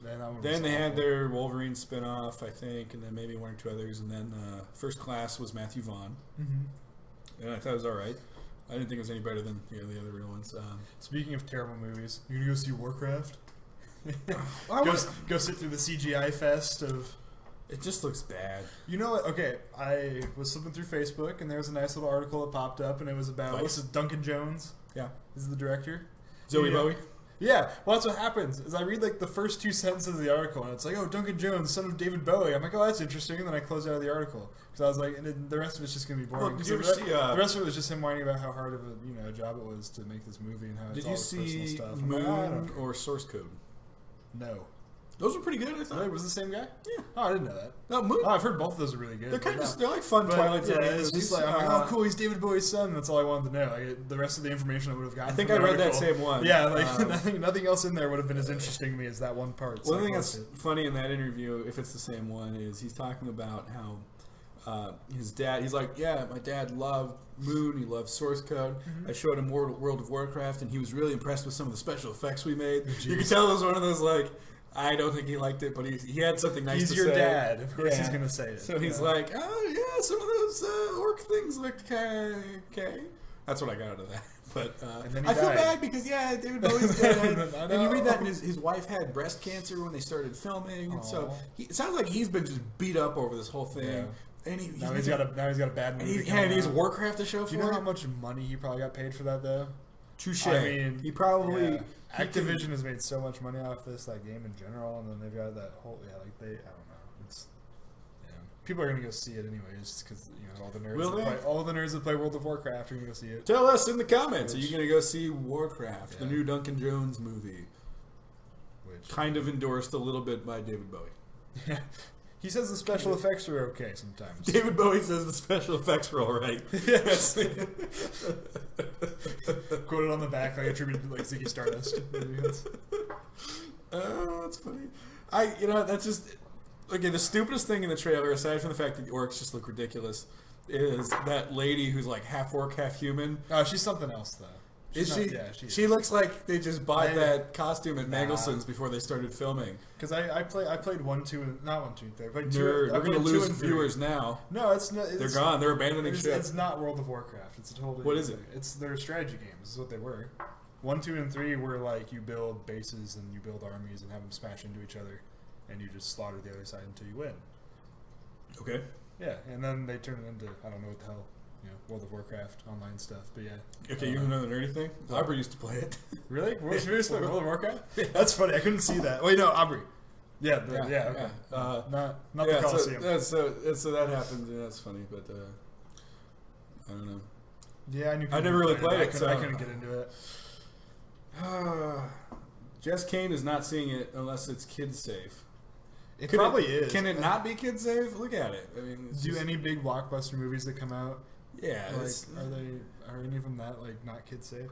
Then Then they had their Wolverine spin-off, I think, and then maybe 1 or 2 others. And then First Class was Matthew Vaughn. Mm-hmm. And I thought it was all right. I didn't think it was any better than the other real ones. Speaking of terrible movies, you gonna go see Warcraft? I go sit through the CGI fest of... It just looks bad. You know what? Okay, I was flipping through Facebook, and there was a nice little article that popped up, and it was about... Vice? What's it, Duncan Jones? Yeah. This is the director. Zoe Yeah. Bowie? Yeah, well, that's what happens. Is I read like the first 2 sentences of the article, and it's like, oh, Duncan Jones, son of David Bowie. I'm like, oh, that's interesting, and then I close out of the article because I was like, and then the rest of it's just gonna be boring. Well, did 'Cause you ever the, see, the rest of it was just him whining about how hard of a job it was to make this movie and how it's Did all you his personal see stuff. I'm like, oh, I don't Moon care. or Source Code? No. Those were pretty good, I thought. Really? Was it the same guy? Yeah. Oh, I didn't know that. No, Moon. Oh, I've heard both of those are really good. They're kind but of no. they're like fun But, Twilight Zone. yeah, it's just like, I'm like, Uh, oh, cool, he's David Bowie's son. That's all I wanted to know. Like, the rest of the information I would have gotten. I think from I the read that article- same one. Yeah, like nothing else in there would have been as interesting to me as that one part. So One I thing that's closed it. funny in that interview, if it's the same one, is he's talking about how his dad. He's like, yeah, my dad loved Moon. He loved Source Code. I showed him World of Warcraft, and he was really impressed with some of the special effects we made. You can tell it was one of those like. I don't think he liked it, but he had something nice to say. He's your dad. Of course Yeah. he's going to say it. So he's like, oh, yeah, some of those orc things looked kind of okay. That's what I got out of that. But And then he I feel died. bad because, yeah, David Bowie's dead. I And you read know. that, and his wife had breast cancer when they started filming. And so Aw. it sounds like he's been just beat up over this whole thing. Yeah. And Now he's got a bad movie. and coming he's out. Warcraft to show Do you for know how it. much money he probably got paid for that, though? Touche. I mean, he probably... yeah. he Activision can- has made so much money off this game in general, and then they've got that whole I don't know. It's people are gonna go see it anyways, just because all the nerds Will that they? all the nerds that play World of Warcraft are gonna go see it. Tell us in the comments. Are Which- you going to go see Warcraft, the Yeah. new Duncan Jones movie? Which Kind of endorsed a little bit by David Bowie. yeah, he says the special effects are okay sometimes. David Bowie says the special effects were all right. Yes. Quoted on the back, like attributed to Ziggy Stardust. Oh, that's funny. That's just okay. The stupidest thing in the trailer, aside from the fact that the orcs just look ridiculous, is that lady who's like half orc, half human. Oh, she's something else though. Is She's she? not- yeah, she She looks like they just bought I- that costume at Nah. Mangelson's before they started filming. Because I played 1, 2, and not 1, 2, 3. I played 2. Nerd. I We're gonna played 2 lose and 3. viewers now. No, it's not. They're gone. They're abandoning ship. It's not World of Warcraft. It's a totally. What is it? It's their strategy games. This is what they were. 1, 2, and 3 were like you build bases and you build armies and have them smash into each other, and you just slaughter the other side until you win. Okay. Yeah, and then they turn it into I don't know what the hell, World of Warcraft online stuff. But yeah. Okay, you know the nerdy thing? Aubrey used to play it. Really? World of Warcraft? That's funny. I couldn't see that. Wait, no, Aubrey. Yeah, okay. Not the Coliseum. So that happens. Yeah, that's funny, but I don't know. Yeah, I knew. I never really played it, I so- couldn't get into it. Jess Kane is not seeing it unless it's kid safe. It Could probably is. Can it not be kid safe? Look at it. I mean, it's Do just- any big blockbuster movies that come out? Yeah, Like, it's, are any of them that not kid safe?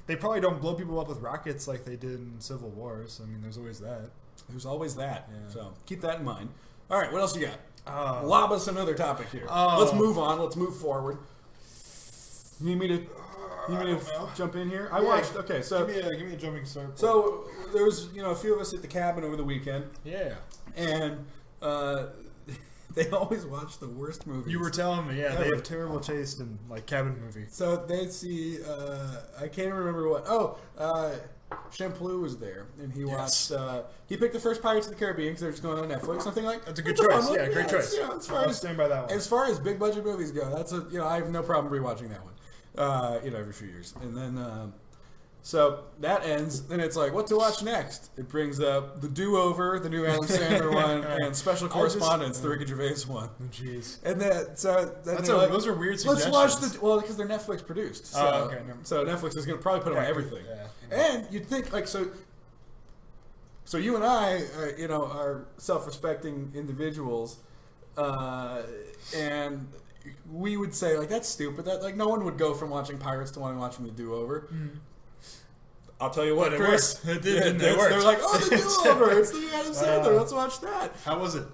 They probably don't blow people up with rockets like they did in Civil War. So I mean, there's always that. there's always that. Yeah. So keep that in mind. All right, what else you got? Oh. Lob us another topic here. Oh. Let's move on. Let's move forward. You need me to? You mean to know. jump in here? I watched. Okay, so give me a jumping start. So there was a few of us at the cabin over the weekend. Yeah. And they always watch the worst movies. You were telling me, yeah, they have terrible taste in like cabin movies. So they'd see. I can't remember what. Oh, Champloo was there, and he watched. He picked the first Pirates of the Caribbean because they're just going on Netflix. Something like that's a good choice. Yeah, great choice. As far as stand by that one. As far as big budget movies go, that's I have no problem rewatching that one. Every few years, and then. So that ends, and it's like, what to watch next? It brings up The Do-Over, the new Adam Sandler one, and Special Correspondence, the Ricky Gervais one. Oh, jeez. And then, those are weird suggestions. Let's watch because they're Netflix produced. So, okay. So Netflix is going to probably put them on everything. Yeah. And you'd think, like, so you and I, are self-respecting individuals, and we would say, like, that's stupid. That, like, no one would go from watching Pirates to watching The Do-Over. Mm. I'll tell you what, it Chris. Worked. It did. They're like, oh, The Do-Over. It's the new Adam Sandler. Let's watch that. How was it?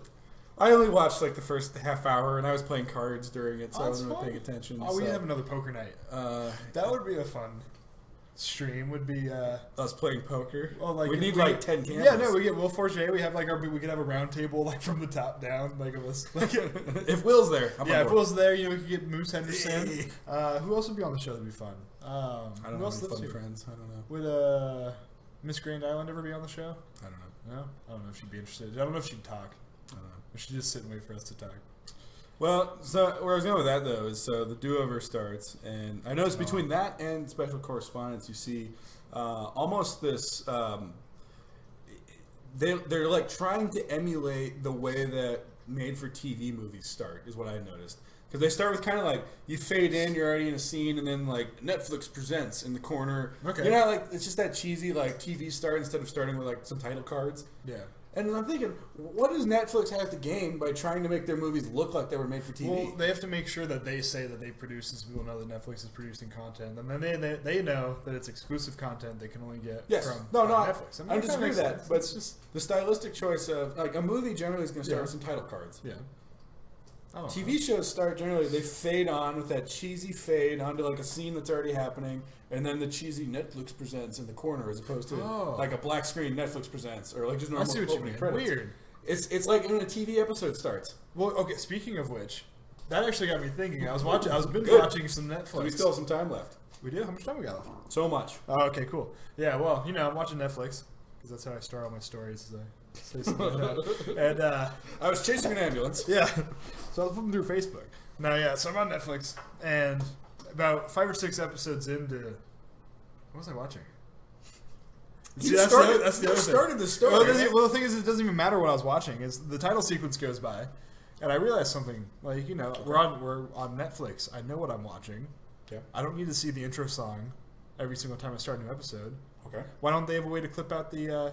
I only watched like the first half hour, and I was playing cards during it, so I wasn't really paying attention. Oh, we have another poker night. That would be a fun stream. Would be us playing poker. Well, like we need like 10 cameras. Yeah, no, we get Will Forget. We have like we could have a round table like from the top down, like of us. Like, if Will's there, if Will's there, we could get Moose Henderson. Who else would be on the show? That'd be fun. I don't know. Any friends? I don't know. Would Miss Grand Island ever be on the show? I don't know. No, I don't know if she'd be interested. I don't know if she'd talk. I don't know. Or she'd just sit and wait for us to talk. Well, so where I was going with that though is so the Do-Over starts, and I noticed between that and Special Correspondence, you see almost this. They're like trying to emulate the way that made-for-TV movies start, is what I noticed. Because they start with kind of like, you fade in, you're already in a scene, and then like, Netflix presents in the corner. Okay. Like, it's just that cheesy like TV start instead of starting with like some title cards. Yeah. And I'm thinking, what does Netflix have to gain by trying to make their movies look like they were made for TV? Well, they have to make sure that they say that they produce, so people know that Netflix is producing content, and then they know that it's exclusive content they can only get from Netflix. I disagree with that, but it's just the stylistic choice of like a movie generally is going to start with some title cards. Yeah. TV shows start generally, they fade on with that cheesy fade onto like a scene that's already happening, and then the cheesy Netflix presents in the corner as opposed to like a black screen Netflix presents or like just normal opening credits. Weird. It's like when a TV episode starts. Well, okay. Speaking of which, that actually got me thinking. I was binge watching some Netflix. So we still have some time left. We do. How much time we got left? So much. Oh, okay, cool. Yeah. Well, I'm watching Netflix because that's how I start all my stories. Say something like that. And I was chasing an ambulance. Yeah. So I was flipping through Facebook. No, yeah. So I'm on Netflix, and about 5 or 6 episodes into, what was I watching? See, that's the other thing. Started the story. Well, the thing is, it doesn't even matter what I was watching. Is the title sequence goes by, and I realized something. Like we're on Netflix. I know what I'm watching. Yeah. I don't need to see the intro song every single time I start a new episode. Okay. Why don't they have a way to clip out the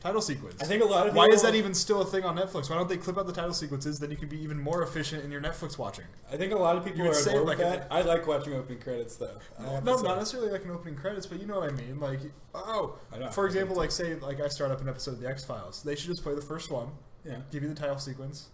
title sequence? I think a lot of Why is that even still a thing on Netflix? Why don't they clip out the title sequences? Then you can be even more efficient in your Netflix watching. I think a lot of people are bored with that. I like watching opening credits though. No, not necessarily like an opening credits, but you know what I mean. Like, for example, like say like I start up an episode of the X-Files. They should just play the first one. Yeah. Give you the title sequence.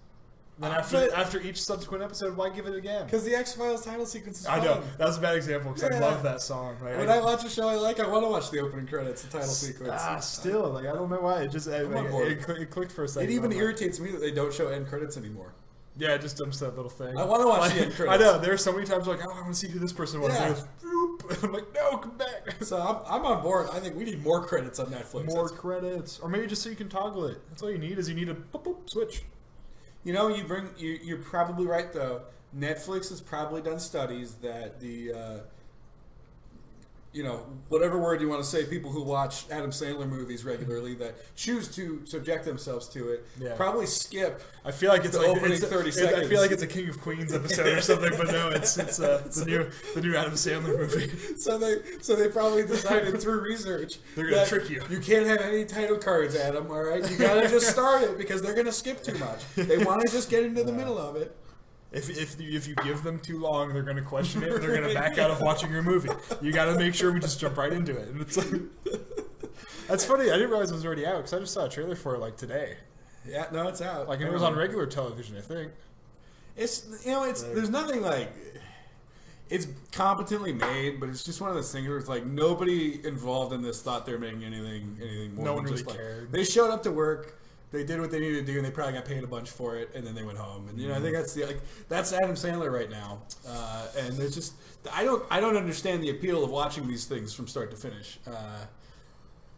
Then after each subsequent episode, why give it again? Because the X-Files title sequence is fun. I know. That's a bad example because I love that song. Like, when I watch a show I like, I want to watch the opening credits, the title sequence. Still, like I don't know why. It just it clicked for a second. It even irritates me that they don't show end credits anymore. Yeah, it just dumps that little thing. I want to watch the end credits. I know. There are so many times like, I want to see who this person was. Yeah. And I'm like, no, come back. So I'm on board. I think we need more credits on Netflix. More credits. Or maybe just so you can toggle it. That's all you need is you need a boop, boop, switch. You're probably right though. Netflix has probably done studies that the whatever word you want to say, people who watch Adam Sandler movies regularly that choose to subject themselves to it probably skip. I feel like it's the opening 30 seconds. I feel like it's a King of Queens episode or something, but no, it's the new Adam Sandler movie. So they probably decided through research they're gonna trick you. You can't have any title cards, Adam. All right, you gotta just start it because they're gonna skip too much. They want to just get into the middle of it. If you give them too long, they're going to question it. And they're going to back out of watching your movie. You got to make sure we just jump right into it. And it's like, that's funny. I didn't realize it was already out because I just saw a trailer for it like today. Yeah, no, it's out. Like it was on regular television, I think. There's nothing like. it's competently made, but it's just one of those things where it's like nobody involved in this thought they're making anything more. No than one just really like, cared. They showed up to work. They did what they needed to do, and they probably got paid a bunch for it, and then they went home. And I think that's Adam Sandler right now. And there's just I don't understand the appeal of watching these things from start to finish.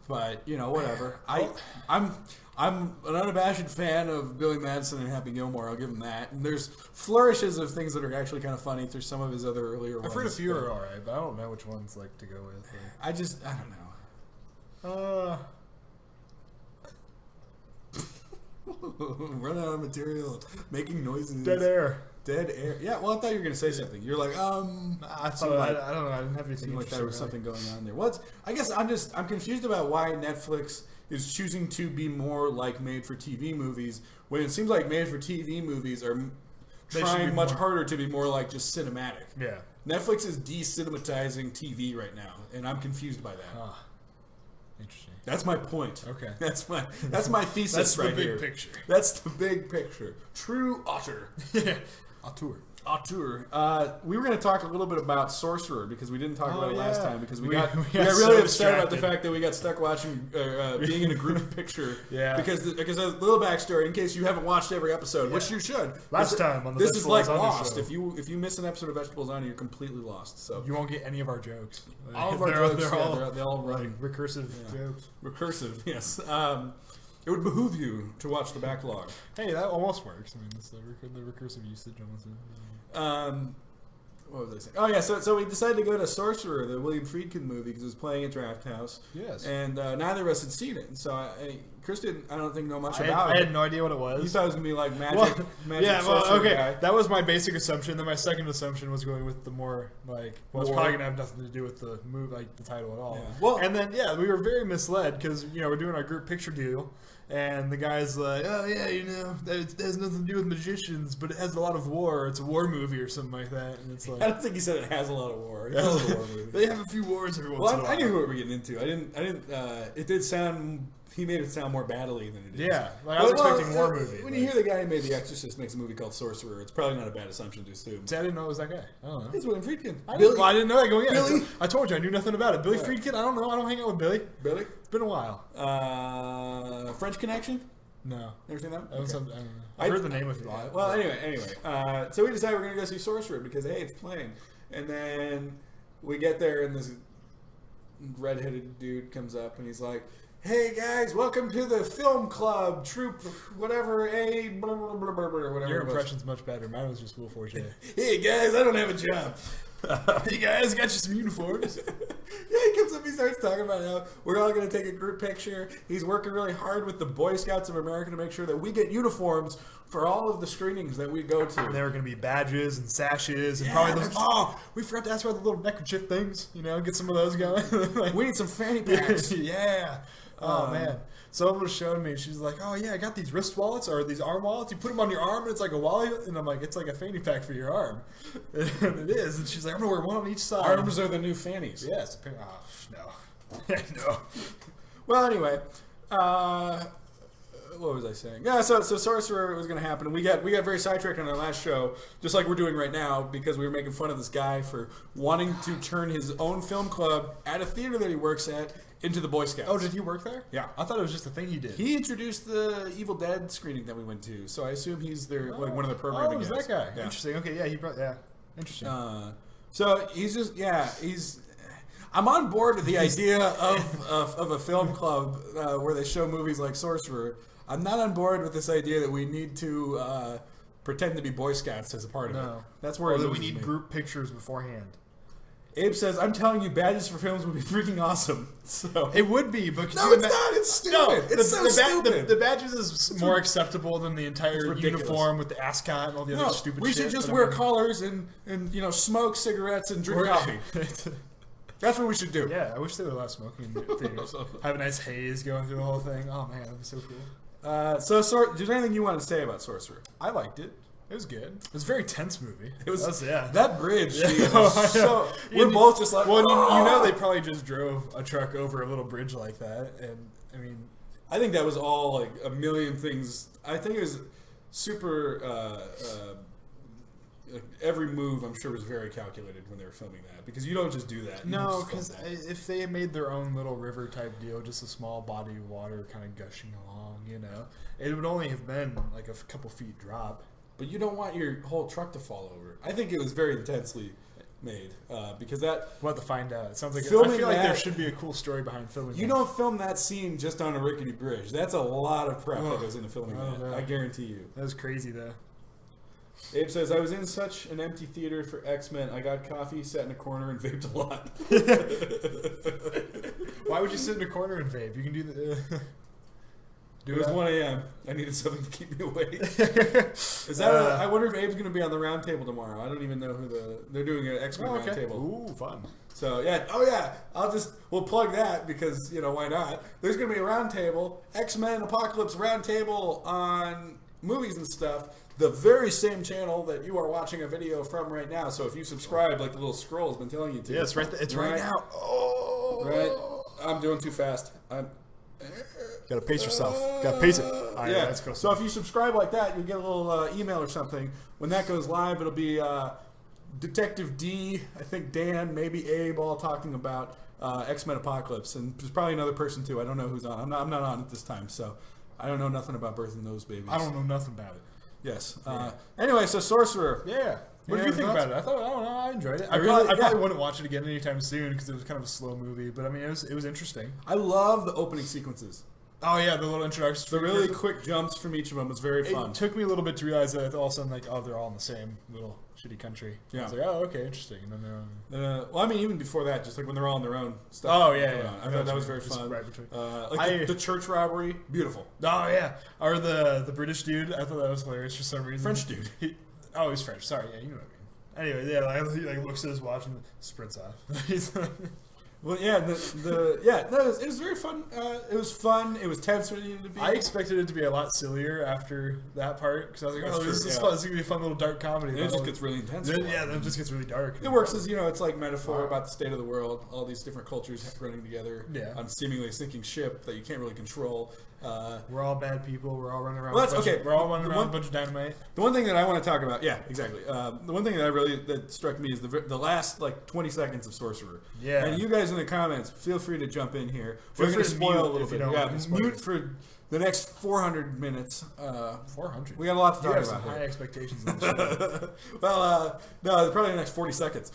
But whatever. I'm an unabashed fan of Billy Madison and Happy Gilmore. I'll give him that. And there's flourishes of things that are actually kind of funny through some of his other earlier ones. I've heard a few are alright, but I don't know which ones like to go with. I don't know. Run out of material, making noises. Dead air. Yeah. Well, I thought you were gonna say something. You're like, I don't know. I didn't have anything. Like there was something going on there. Well, I guess I'm confused about why Netflix is choosing to be more like made-for-TV movies when it seems like made-for-TV movies are trying much harder to be more like just cinematic. Yeah. Netflix is de-cinematizing TV right now, and I'm confused by that. Interesting. That's my point. Okay. That's my thesis That's right the big here. picture. That's the big picture. True auteur. Auteur. We were going to talk a little bit about Sorcerer because we didn't talk about it last time because we got really so upset about the distracted. fact that we got stuck watching being in a group picture. Yeah. Because a little backstory in case you haven't watched every episode, which you should. Last time on the this is like Vegetables Lasagna Lost. show. If you miss an episode of Vegetables Lasagna, you're completely lost. So You won't get any of our jokes. all of our jokes, they all like run recursive jokes. recursive. Yes. It would behoove you to watch the backlog. Hey, that almost works. I mean, it's the recursive usage almost. What was I saying? Oh yeah, so we decided to go to Sorcerer, the William Friedkin movie, because it was playing at Draft House. Yes. And neither of us had seen it, so Chris didn't. I don't think know much about it. I had no idea what it was. You thought it was gonna be like magic. Magic sorcerer okay. guy. That was my basic assumption. Then my second assumption was going with the more like, it's probably gonna have nothing to do with the movie, like the title at all. Yeah. Well, and then we were very misled because we're doing our group picture deal. And the guy's like, oh yeah, that has nothing to do with magicians, but it has a lot of war. It's a war movie or something like that. And it's like, I don't think he said it has a lot of war. It has a war movie. They have a few wars every once in a while. I knew what we were getting into. I didn't. It did sound. He made it sound more battly than it is. Yeah, like I was expecting war movie. When you hear the guy who made The Exorcist makes a movie called Sorcerer, it's probably not a bad assumption to assume. See, I didn't know it was that guy. I don't know. It's William Friedkin. I didn't know that going in. Billy? I told you I knew nothing about it. Billy Friedkin. I don't know. I don't hang out with Billy. Billy? It's been a while. French Connection? No. Never seen that? I don't know. I I've heard the name of it. Well, anyway. So we decided we're going to go see Sorcerer because, hey, it's playing. And then we get there and this redheaded dude comes up and he's like, hey guys, welcome to the film club, troop, whatever, A, blah, blah, blah, blah, blah, whatever. Your impression's much better. Mine was just Will Forte. Hey guys, I don't have a job. Hey guys, got you some uniforms. Yeah, he comes up, he starts talking about how we're all going to take a group picture. He's working really hard with the Boy Scouts of America to make sure that we get uniforms for all of the screenings that we go to. And there were going to be badges and sashes and probably those. Oh, we forgot to ask about the little neckerchief things. Get some of those going. Like, we need some fanny packs. Yeah. Oh man. Someone showed me, and she's like, "Oh yeah, I got these wrist wallets or these arm wallets. You put them on your arm, and it's like a wallet." And I'm like, "It's like a fanny pack for your arm." And it is. And she's like, "I'm gonna wear one on each side." Arms are the new fannies. Yes. Oh no. No. Well, anyway, what was I saying? Yeah, so Sorcerer was going to happen, and we got very sidetracked on our last show, just like we're doing right now, because we were making fun of this guy for wanting to turn his own film club at a theater that he works at into the Boy Scouts. Oh, did he work there? Yeah. I thought it was just a thing he did. He introduced the Evil Dead screening that we went to, so I assume he's like one of the programming Oh, it was guys. that guy. Yeah. Interesting. Okay, yeah, he brought. Yeah, interesting. So he's. I'm on board with the idea of a film club where they show movies like Sorcerer. I'm not on board with this idea that we need to pretend to be Boy Scouts as a part of it. That's where we need group pictures beforehand. Abe says, "I'm telling you, badges for films would be freaking awesome." So it would be, but no, it's not. It's stupid. No, it's so stupid. The badges is more acceptable than the entire uniform with the ascot and all the other stupid shit. We should just wear collars and smoke cigarettes and drink coffee. That's what we should do. Yeah, I wish they would allow smoking in theaters. Have a nice haze going through the whole thing. Oh man, that'd be so cool. Is there anything you want to say about Sorcerer? I liked it. It was good. It was a very tense movie. It was, yeah. That bridge. So we're both just like, well, you know, they probably just drove a truck over a little bridge like that, and I mean, I think that was all like a million things. I think it was super every move, I'm sure, was very calculated when they were filming that, because you don't just do that. No, because if they made their own little river type deal, just a small body of water kind of gushing along, it would only have been like a couple feet drop. But you don't want your whole truck to fall over. I think it was very intensely made because that. We'll have to find out. It sounds like I feel like there should be a cool story behind filming. You don't film that scene just on a rickety bridge. That's a lot of prep that goes into filming that. No. I guarantee you. That was crazy, though. Abe says, I was in such an empty theater for X-Men. I got coffee, sat in a corner, and vaped a lot. Why would you sit in a corner and vape? You can do the... It was 1 a.m. I needed something to keep me awake. Is that? I wonder if Abe's going to be on the round table tomorrow. I don't even know who they're doing an X-Men round table. Ooh, fun. So yeah, we'll plug that because why not? There's going to be a round table, X-Men Apocalypse round table on movies and stuff. The very same channel that you are watching a video from right now. So if you subscribe, like the little scroll has been telling you to. Yeah, it's right. It's right now. Oh, right. I'm doing too fast. Gotta pace yourself. Gotta pace it. Right, yeah. Let's go. So if you subscribe like that, you'll get a little email or something. When that goes live, it'll be Detective D, I think Dan, maybe Abe, all talking about X-Men Apocalypse, and there's probably another person too. I don't know who's on. I'm not on at this time, so I don't know nothing about birthing those babies. I don't know nothing about it. Yes. Anyway, so Sorcerer. Yeah. What did you think about it? I don't know. I enjoyed it. I probably wouldn't watch it again anytime soon because it was kind of a slow movie. But I mean, it was interesting. I love the opening sequences. Oh yeah, the little introductions. The really quick jumps from each of them was very fun. It took me a little bit to realize that all of a sudden, they're all in the same little shitty country. Yeah. I was like, oh, okay, interesting. And then they're well, I mean, even before that, just like when they're all on their own stuff. Oh yeah. I thought that was very fun. Right between. The church robbery, beautiful. Oh yeah, or the British dude. I thought that was hilarious for some reason. French dude. He's French. Sorry, yeah, you know what I mean. Anyway, yeah, he looks at his watch and sprints off. He's like, well, yeah, it was very fun. It was fun. It was tense when it needed to be. I expected it to be a lot sillier after that part because I was like, this is fun. This is gonna be a fun little dark comedy. And it just gets really intense. Then it just gets really dark. It works as it's like metaphor about the state of the world. All these different cultures running together on seemingly a sinking ship that you can't really control. We're all bad people. We're all running around. Well, that's okay. We're all running around with a bunch of dynamite. The one thing that I want to talk about, yeah, exactly. The one thing that struck me is the last 20 seconds of Sorcerer. Yeah. And you guys in the comments, feel free to jump in here. We're going to spoil a little bit. Mute for the next 400 minutes. 400. We got a lot to talk about. Some high expectations on this show. Well, no, probably the next 40 seconds.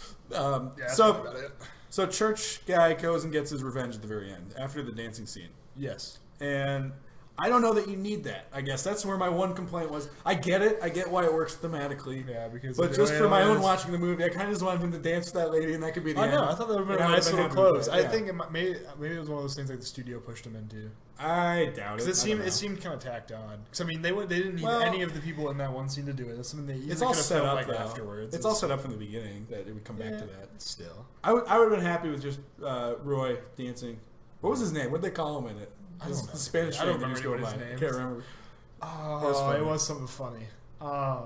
So church guy goes and gets his revenge at the very end after the dancing scene. Yes. And I don't know that you need that. I guess that's where my one complaint was. I get it. I get why it works thematically. Yeah, because but just for my own watching the movie, I kind of just wanted him to dance with that lady, and that could be the end. I know. I thought that would have been a nice little close. I think maybe it was one of those things like the studio pushed him into. I doubt it. Because it seemed kind of tacked on. Because I mean, they didn't need any of the people in that one scene to do it. That's something they easily could have filmed afterwards. It's all set up from the beginning that it would come back to that. Still, I would have been happy with just Roy dancing. What was his name? What did they call him in it? I don't know. Spanish. I don't remember what his name. I can't remember. Oh, it was something funny. I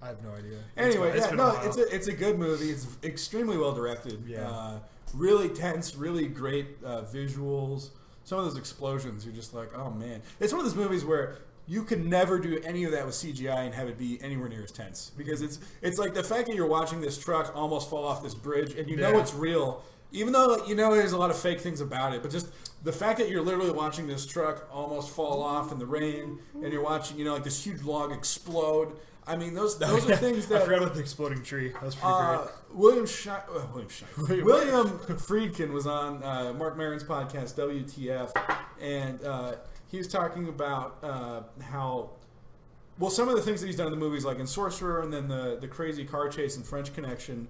have no idea. Anyway, it's a good movie. It's extremely well directed. Yeah. Really tense, really great visuals. Some of those explosions, you're just like, oh man. It's one of those movies where you could never do any of that with CGI and have it be anywhere near as tense, because it's like the fact that you're watching this truck almost fall off this bridge and you know it's real. Even though there's a lot of fake things about it, but just the fact that you're literally watching this truck almost fall off in the rain, and you're watching, this huge log explode. I mean, those are things that... I forgot about the exploding tree. That was pretty great. William Friedkin was on Mark Maron's podcast, WTF, and he was talking about how... Well, some of the things that he's done in the movies, like in Sorcerer and then the crazy car chase in French Connection,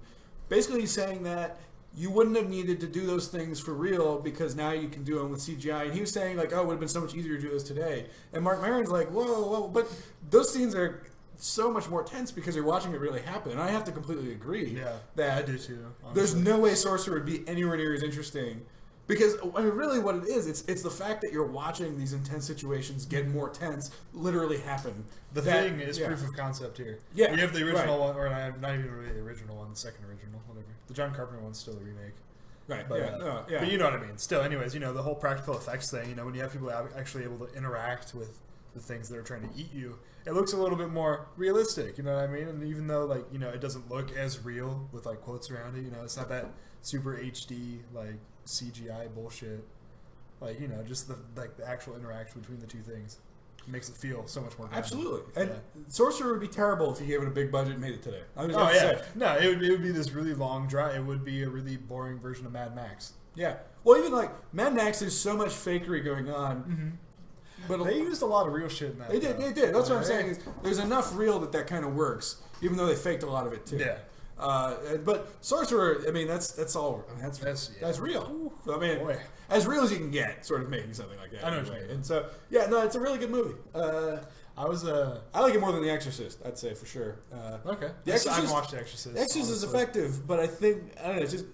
basically he's saying that you wouldn't have needed to do those things for real because now you can do them with CGI. And he was saying, it would have been so much easier to do this today. And Mark Maron's like, whoa, but those scenes are so much more tense because you're watching it really happen. And I have to completely agree that I do too, honestly. There's no way Sorcerer would be anywhere near as interesting. Because, I mean, really what it is, it's the fact that you're watching these intense situations get more tense literally happen. The thing is proof of concept here. Yeah. We have the original one, or not even really the original one, the second original, whatever. The John Carpenter one's still a remake. Right, but, but you know what I mean. Still, anyways, the whole practical effects thing, when you have people actually able to interact with the things that are trying to eat you, it looks a little bit more realistic. You know what I mean? And even though like it doesn't look as real with like quotes around it, it's not that super HD like CGI bullshit. Like just the actual interaction between the two things makes it feel so much more grounded. Absolutely. And Sorcerer would be terrible if you gave it a big budget and made it today. No, it would be this really long dry. It would be a really boring version of Mad Max. Yeah. Well, even like Mad Max, there's so much fakery going on. Mm-hmm. But they used a lot of real shit in that. They did. That's what I'm saying. Is there's enough real that kind of works, even though they faked a lot of it too. Yeah. But Sorcerer, I mean, that's all. That's real. I mean, as real as you can get, sort of making something like that. I know what you mean. And so, it's a really good movie. I like it more than The Exorcist, I'd say for sure. Okay. The Exorcist, I haven't watched The Exorcist. The Exorcist is effective, but I think I don't know. It's just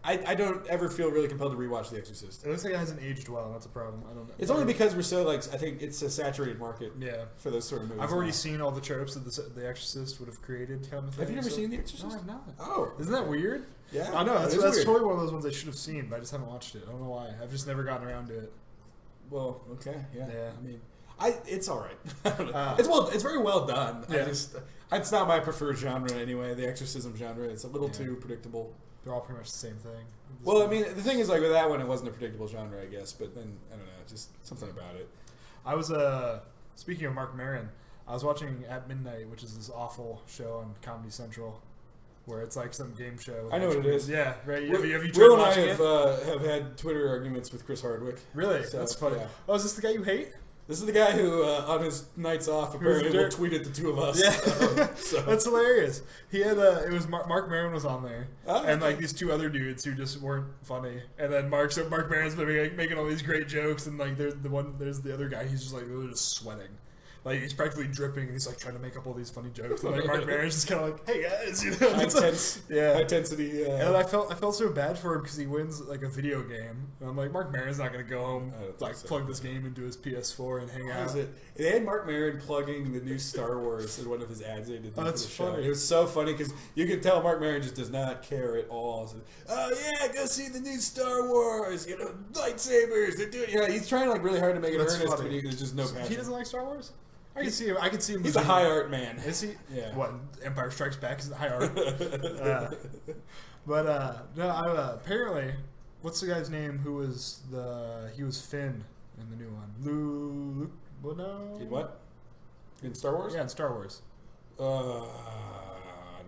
I don't ever feel really compelled to rewatch The Exorcist. It looks like it hasn't aged well, and that's a problem. I don't know. It's only because we're so I think it's a saturated market. Yeah. For those sort of movies. I've already seen all the tropes that The Exorcist would have created, kind of thing. Have you never seen The Exorcist? No, I've not. Oh, isn't that weird? Yeah, I know. That's weird. totally one of those ones I should have seen, but I just haven't watched it. I don't know why. I've just never gotten around to it. Well, okay, yeah. I mean, it's all right. It's very well done. Yeah. It's not my preferred genre anyway. The exorcism genre. It's a little too predictable. They're all pretty much the same thing. Well, I mean, the thing is, like with that one, it wasn't a predictable genre, I guess. But then I don't know, just something about it. I was speaking of Mark Maron, I was watching At Midnight, which is this awful show on Comedy Central, where it's like some game show. I know what it is. Yeah, right. Have you tried Will and watching I it? have had Twitter arguments with Chris Hardwick. Really? So, that's funny. Yeah. Oh, is this the guy you hate? This is the guy who, on his nights off, apparently will tweet at the two of us. Yeah, so. That's hilarious. He had it was Mark Maron was on there, and okay. Like these two other dudes who just weren't funny. And then Mark Maron's been like, making all these great jokes, and like there's the other guy. He's just like really just sweating. Like he's practically dripping, and he's like trying to make up all these funny jokes. And like Mark Maron's just kind of like, "Hey guys," high intensity. And I felt so bad for him because he wins like a video game. And I'm like, Mark Maron's not gonna go home plug this game into his PS4 and hang out. They had Mark Maron plugging the new Star Wars in one of his ads they did for the show. Funny. It was so funny because you could tell Mark Maron just does not care at all. So, go see the new Star Wars. Lightsabers. They're doing. Yeah, he's trying like really hard to make it earnest, but there's just no passion. He doesn't like Star Wars. I can see him. He's a high art man. Is he? Yeah. What? Empire Strikes Back is high art. Apparently, what's the guy's name who was he was Finn in the new one? Luke? Well, no. In what? In Star Wars? Yeah, in Star Wars. I don't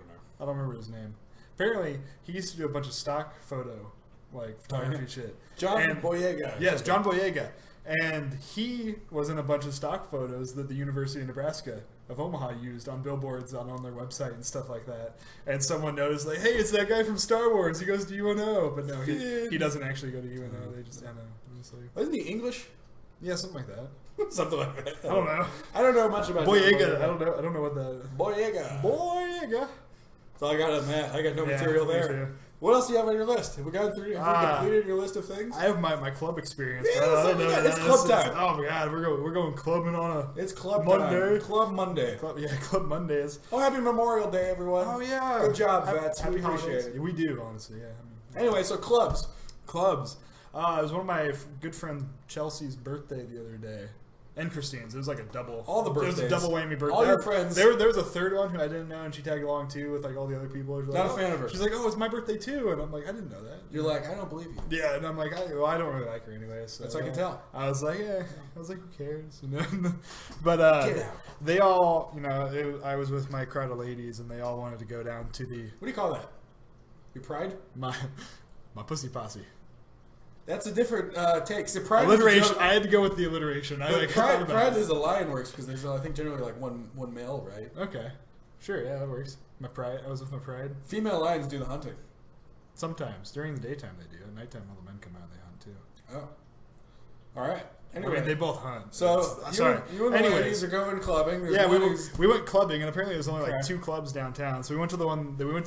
know. I don't remember his name. Apparently, he used to do a bunch of stock photography shit. John Boyega. Yes, John Boyega. And he was in a bunch of stock photos that the University of Nebraska of Omaha used on billboards on their website and stuff like that. And someone noticed, like, hey, it's that guy from Star Wars. He goes to UNO. But no, he doesn't actually go to UNO. They just, Wasn't he English? Yeah, something like that. Something like that. I don't know. I don't know much about Boyega. I don't know what the... Boyega. That's all I got on that. I got no material there. What else do you have on your list? Have we gone through? Have we completed your list of things? I have my club experience. Yeah, it's club time. Oh my god, we're going clubbing on a. It's club Monday. Time. Club Monday. Club Mondays. Oh, happy Memorial Day, everyone! Oh yeah, good job, vets. Happy We appreciate it. We do, honestly. Yeah. Anyway, so clubs. It was one of my good friend Chelsea's birthday the other day. And Christine's. It was like a double. All the birthdays. It was a double whammy birthday. All your friends. There was a third one who I didn't know, and she tagged along too with like all the other people. Not a fan of her. She's like, "Oh, it's my birthday too," and I'm like, "I didn't know that." You're like, "I don't believe you." Yeah, and I'm like, I don't really like her anyway. So that's I can tell. I was like, "Yeah." I was like, "Who cares?" But get out. They all, I was with my crowd of ladies, and they all wanted to go down to the. What do you call that? Your pride? My pussy posse. That's a different take. So pride alliteration. I had to go with the alliteration. Pride is a lion works because there's I think generally like one male, right? Okay, sure, yeah, that works. My pride. I was with my pride. Female lions do the hunting. Sometimes during the daytime they do. At nighttime, all the men come out and they hunt too. Oh, all right. Anyway, they both hunt. So you and the ladies are going clubbing. We went clubbing, and apparently there's only like 2 clubs downtown. So we went to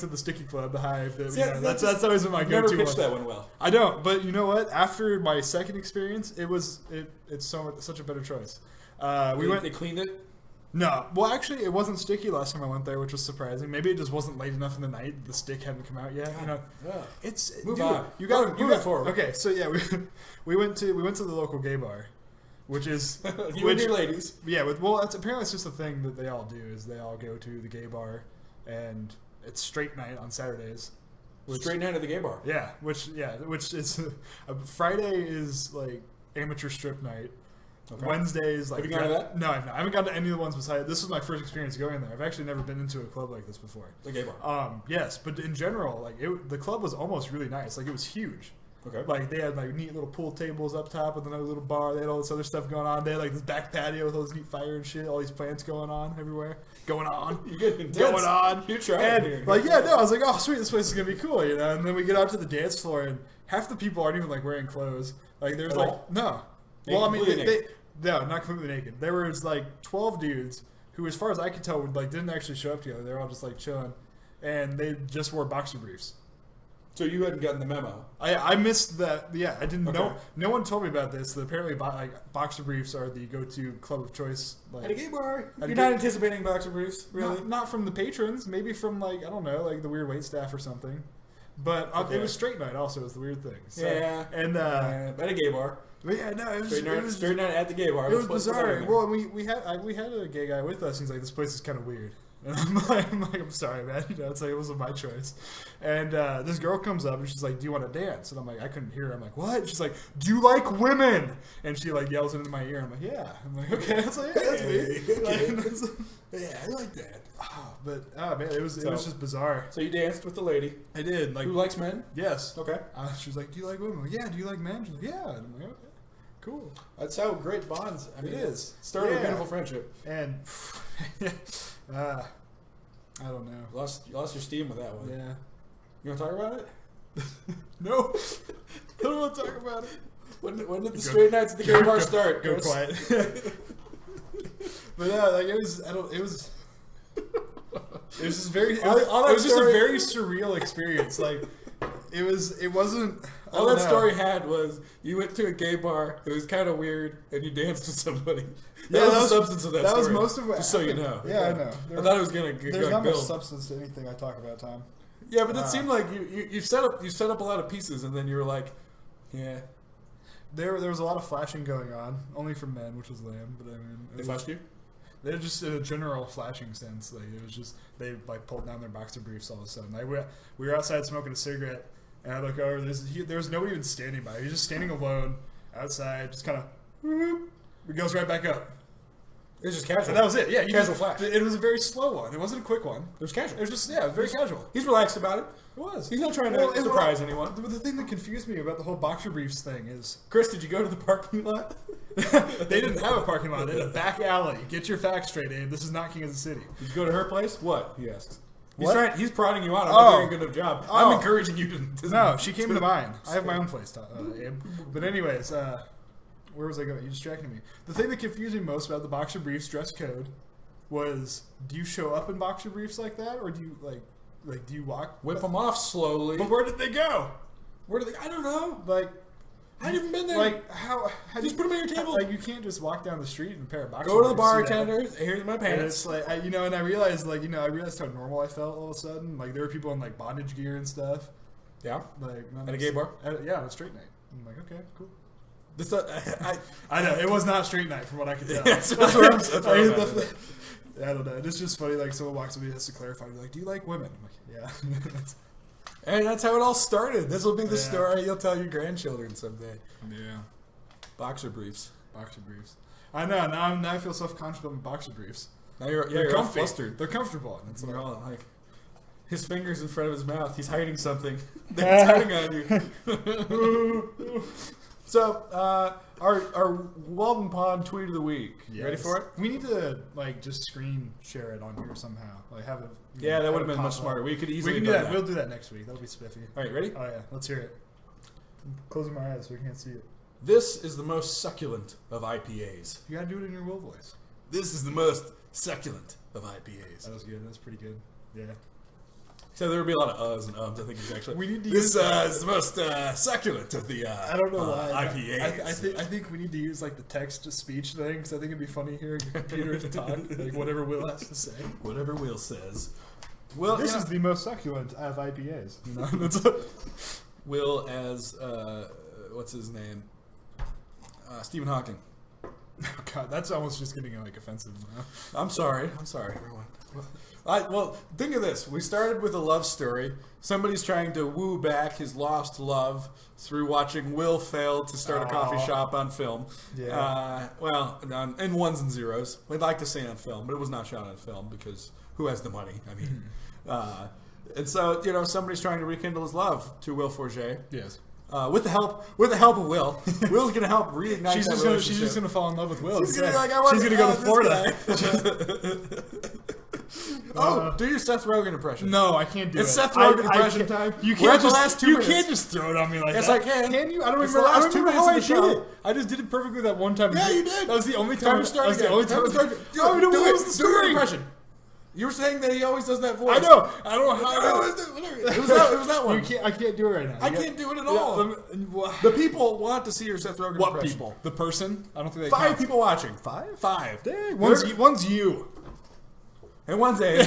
the Sticky Club, the Hive. That's always been my go-to. Never pitched that one well. I don't, but you know what? After my second experience, it's such a better choice. They cleaned it. No, well, actually, it wasn't sticky last time I went there, which was surprising. Maybe it just wasn't late enough in the night. The stick hadn't come out yet. Move on. You got forward. Okay, so yeah, we went to the local gay bar, which is you and your ladies. Yeah, apparently it's just a thing that they all do is they all go to the gay bar, and it's straight night on Saturdays. Straight night at the gay bar. Yeah, which is Friday is like amateur strip night. Okay. Wednesday is like. Have you gone to that? No, I've not. I haven't gone to any of the ones besides. This was my first experience going there. I've actually never been into a club like this before. The gay bar. Yes, but in general, like the club was almost really nice. Like it was huge. Okay. Like they had like neat little pool tables up top with another little bar. They had all this other stuff going on. They had like this back patio with all this neat fire and shit. All these plants going on everywhere. Going on. You're getting intense. Going on. You're trying here. Like I was like, oh sweet, this place is gonna be cool, you know. And then we get out to the dance floor, and half the people aren't even like wearing clothes. Like there's no. Well, I mean, no, not completely naked. There was like 12 dudes who, as far as I could tell, didn't actually show up together. They were all just like chilling, and they just wore boxer briefs. So you hadn't gotten the memo. I missed that. Yeah, I didn't know. No one told me about this. That apparently, boxer briefs are the go-to club of choice. Like, at a gay bar. You're not anticipating boxer briefs, really? Not from the patrons. Maybe from like I don't know, like the weird wait staff or something. But it was straight night. Also, was the weird thing. So, yeah, and at a gay bar. But yeah, no, it was straight night at the gay bar. It was bizarre. Well, we had a gay guy with us. He's like, this place is kind of weird. And I'm sorry, man. You know, it's like it wasn't my choice. And this girl comes up and she's like, "Do you want to dance?" And I'm like, I couldn't hear her. I'm like, "What?" She's like, "Do you like women?" And she like yells into my ear. I'm like, "Yeah." I'm like, "Okay." I was like, "Yeah, that's me." Yeah, I like that. Man, it was just bizarre. So you danced with the lady. I did. Like, who likes men? Yes. Okay. She was like, "Do you like women?" I'm like, "Yeah." "Do you like men?" She's like, "Yeah." And I'm like, "Okay, cool." That's how great bonds. I mean, it is. Start a beautiful friendship. And I don't know. You lost your steam with that one. Yeah. You want to talk about it? No. I don't want to talk about it. When did the straight nights at the gay bar start? Go quiet. But yeah, like it was just very. It was just a very surreal experience. Like it wasn't. All that story had was you went to a gay bar. It was kind of weird, and you danced with somebody. That was the substance of that story. That was most of it. Just so you know. Yeah, I know. I thought it was gonna. There's not much substance to anything I talk about, Tom. Yeah, but it seemed like you set up a lot of pieces, and then you were like, yeah. There was a lot of flashing going on, only from men, which was lame. But I mean, they flashed you. They're just in a general flashing sense. Like it was just they like pulled down their boxer briefs all of a sudden. Like we were outside smoking a cigarette, and I look over. There was nobody even standing by. He's just standing alone outside, just kind of. It goes right back up. It was just casual. And that was it. Yeah, casual flash. It was a very slow one. It wasn't a quick one. It was casual. It was just very casual. He's relaxed about it. It was. He's not trying to surprise anyone. But the thing that confused me about the whole boxer briefs thing is, Chris, did you go to the parking lot? They didn't have a parking lot. They had a back alley. Get your facts straight, Abe. This is not Kansas City. Did you go to her place? What? He asks. He's prodding you out. I'm not doing a good enough job. I'm encouraging you to. No, she came to mine. I have my own place, Abe. But anyways, where was I going? You distracted me. The thing that confused me most about the boxer briefs dress code was: do you show up in boxer briefs like that, or do you like do you walk? Whip them off slowly. But where did they go? Where did they? I don't know. Like, I haven't even been there. Like how just put them on your table. Like you can't just walk down the street in a pair of boxer. Go to the briefs, bartender. Here's my pants. And it's like and I realized I realized how normal I felt all of a sudden. Like there were people in like bondage gear and stuff. Yeah. Like at a gay bar. Yeah, on a straight night. I'm like, okay, cool. I know it was not straight night from what I could tell. That's what I'm saying. I don't know. It's just funny. Like someone walks up to me and has to clarify. They're like, "Do you like women?" I'm like, "Yeah." And that's how it all started. This will be the story you'll tell your grandchildren someday. Yeah. Boxer briefs. Boxer briefs. I know. Now I feel self-conscious about my boxer briefs. Now you're all flustered. They're comfortable. And it's like his fingers in front of his mouth. He's hiding something. They're hiding on you. So, our Walden Pond tweet of the week. Yes. Ready for it? We need to just screen share it on here somehow. Like have it. Yeah, that would have been much smarter. We could easily do that. We'll do that next week. That'll be spiffy. All right, ready? Oh yeah, let's hear it. I'm closing my eyes so we can't see it. This is the most succulent of IPAs. You gotta do it in your Will voice. This is the most succulent of IPAs. That was good. That was pretty good. Yeah. So there would be a lot of uhs and ums. I think it's actually. We need to this is the most succulent of the. I don't know why IPAs. I think we need to use like the text to speech thing because I think it'd be funny hearing your computer talk like whatever Will has to say. Whatever Will says. Well, this is the most succulent of IPAs. You know? That's Will as what's his name? Stephen Hawking. Oh God, that's almost just getting like offensive now. I'm sorry, everyone. Well, think of this. We started with a love story. Somebody's trying to woo back his lost love through watching Will fail to start a coffee shop on film. Yeah. In ones and zeros. We'd like to say on film, but it was not shot on film because who has the money? I mean, and so somebody's trying to rekindle his love to Will Forget. Yes. With the help of Will. Will's gonna help reignite She's just gonna fall in love with Will. She's gonna go to Florida. Do your Seth Rogen impression. No, I can't do it. It's Seth Rogen impression time. You We're can't at the just last 2 you minutes. can't just throw it on me like Yes, that. I can. Can you? I don't It's the remember. I last don't 2 remember how I minutes of the did show. it. I just did it perfectly that one time. Yeah, you did. That was the only time. Time to start again. That was the only time. Do your impression. You were saying that he always does that voice. I know. I don't know how. It was that one. I can't do it right now. I can't do it at all. The people want to see your Seth Rogen What impression. people? The person? I don't think they 5 count. people watching. Five. Dang. One's you. And one's A.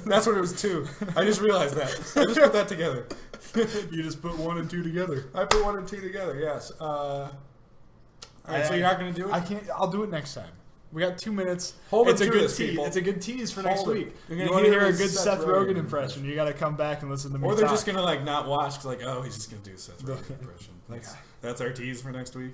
That's what it was 2. I just realized that. I just put that together. You just put 1 and 2 together. I put 1 and 2 together. Yes. All right. So you're not going to do it? I can't. I'll do it next time. We got 2 minutes. Hold it's it a to good this, tease. people. It's a good tease for next Hold it. week. You're You gonna want to hear hear a his good Seth Seth Rogen Rogen impression? You got to come back and listen to me. Or they're talk. just gonna not watch because he's just gonna do Seth Rogen impression. That's our tease for next week.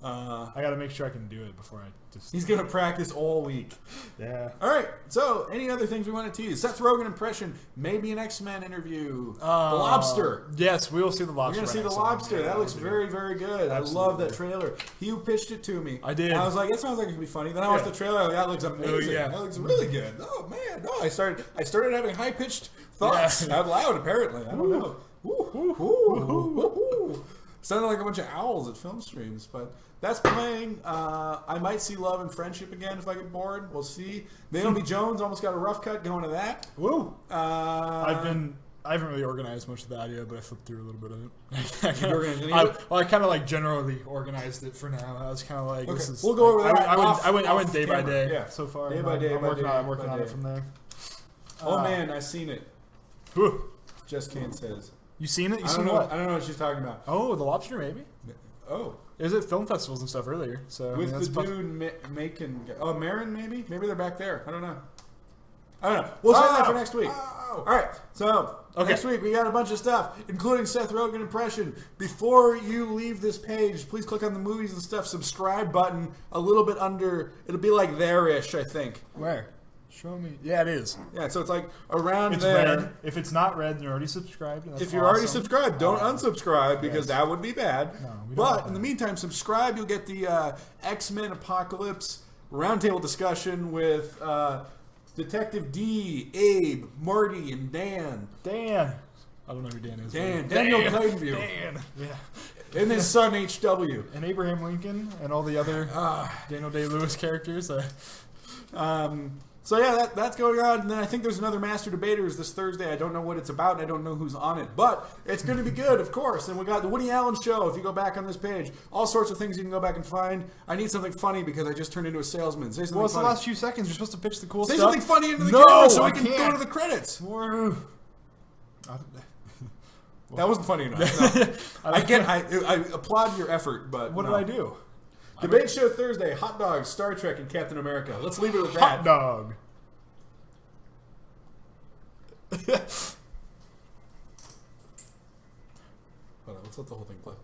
I got to make sure I can do it before I just. He's gonna practice all week. Yeah. All right. So, any other things we want to tease? Seth Rogen impression, maybe an X-Men interview. The Lobster. Yes, we will see the We're Lobster. gonna see the Lobster. That looks very, very good. Absolutely. I love that trailer. He pitched it to me. I did. I was like, it sounds like it could be funny. Then I watched the trailer. I was like, that looks amazing. yeah. That looks really good. Oh man. No, I started having high pitched thoughts out loud. Apparently, I don't know. Ooh. Sounded like a bunch of owls at film streams, but that's playing. I might see Love and Friendship again if I get bored. We'll see. Naomi Jones almost got a rough cut going to that. Woo! I haven't really organized much of the audio, but I flipped through a little bit of it. I kind of like generally organized it for now. I was kind of like, this is. We'll go over that. I went day by day. Yeah. So far, Day by day. I'm working on it from there. Oh man, I've seen it. Whew. Just Kane says. You seen it? I don't know what she's talking about. Oh, the Lobster, maybe. Oh. It was at film festivals and stuff earlier. So with the dude making. Oh, Marin, maybe? Maybe they're back there. I don't know. We'll save that for next week. All right. So, next week we got a bunch of stuff, including Seth Rogen impression. Before you leave this page, please click on the movies and stuff subscribe button a little bit under. It'll be like there-ish, I think. Where? Show me. Yeah, it is. Yeah, so it's like around it's there. Red. If it's not red, then you're already subscribed. If you're already subscribed, don't unsubscribe because that would be bad. No, we don't but in the meantime, subscribe. You'll get the X-Men Apocalypse roundtable discussion with Detective D, Abe, Marty, and Dan. Dan. I don't know who Dan is. Daniel Plainview. Dan. Yeah. And his son HW. And Abraham Lincoln and all the other Daniel Day-Lewis characters. So yeah, that's going on. And then I think there's another Master Debaters this Thursday. I don't know what it's about. I don't know who's on it. But it's going to be good, of course. And we got the Woody Allen Show, if you go back on this page. All sorts of things you can go back and find. I need something funny because I just turned into a salesman. Say something it's funny. the last few seconds. You're supposed to pitch the cool Say stuff. something funny into the camera so we can can't. go to the credits. That wasn't funny enough. No. I applaud your effort, but what did I do? Debate Show Thursday, Hot Dogs, Star Trek, and Captain America. Let's leave it with that. Hot dog. Hold on, let's let the whole thing play.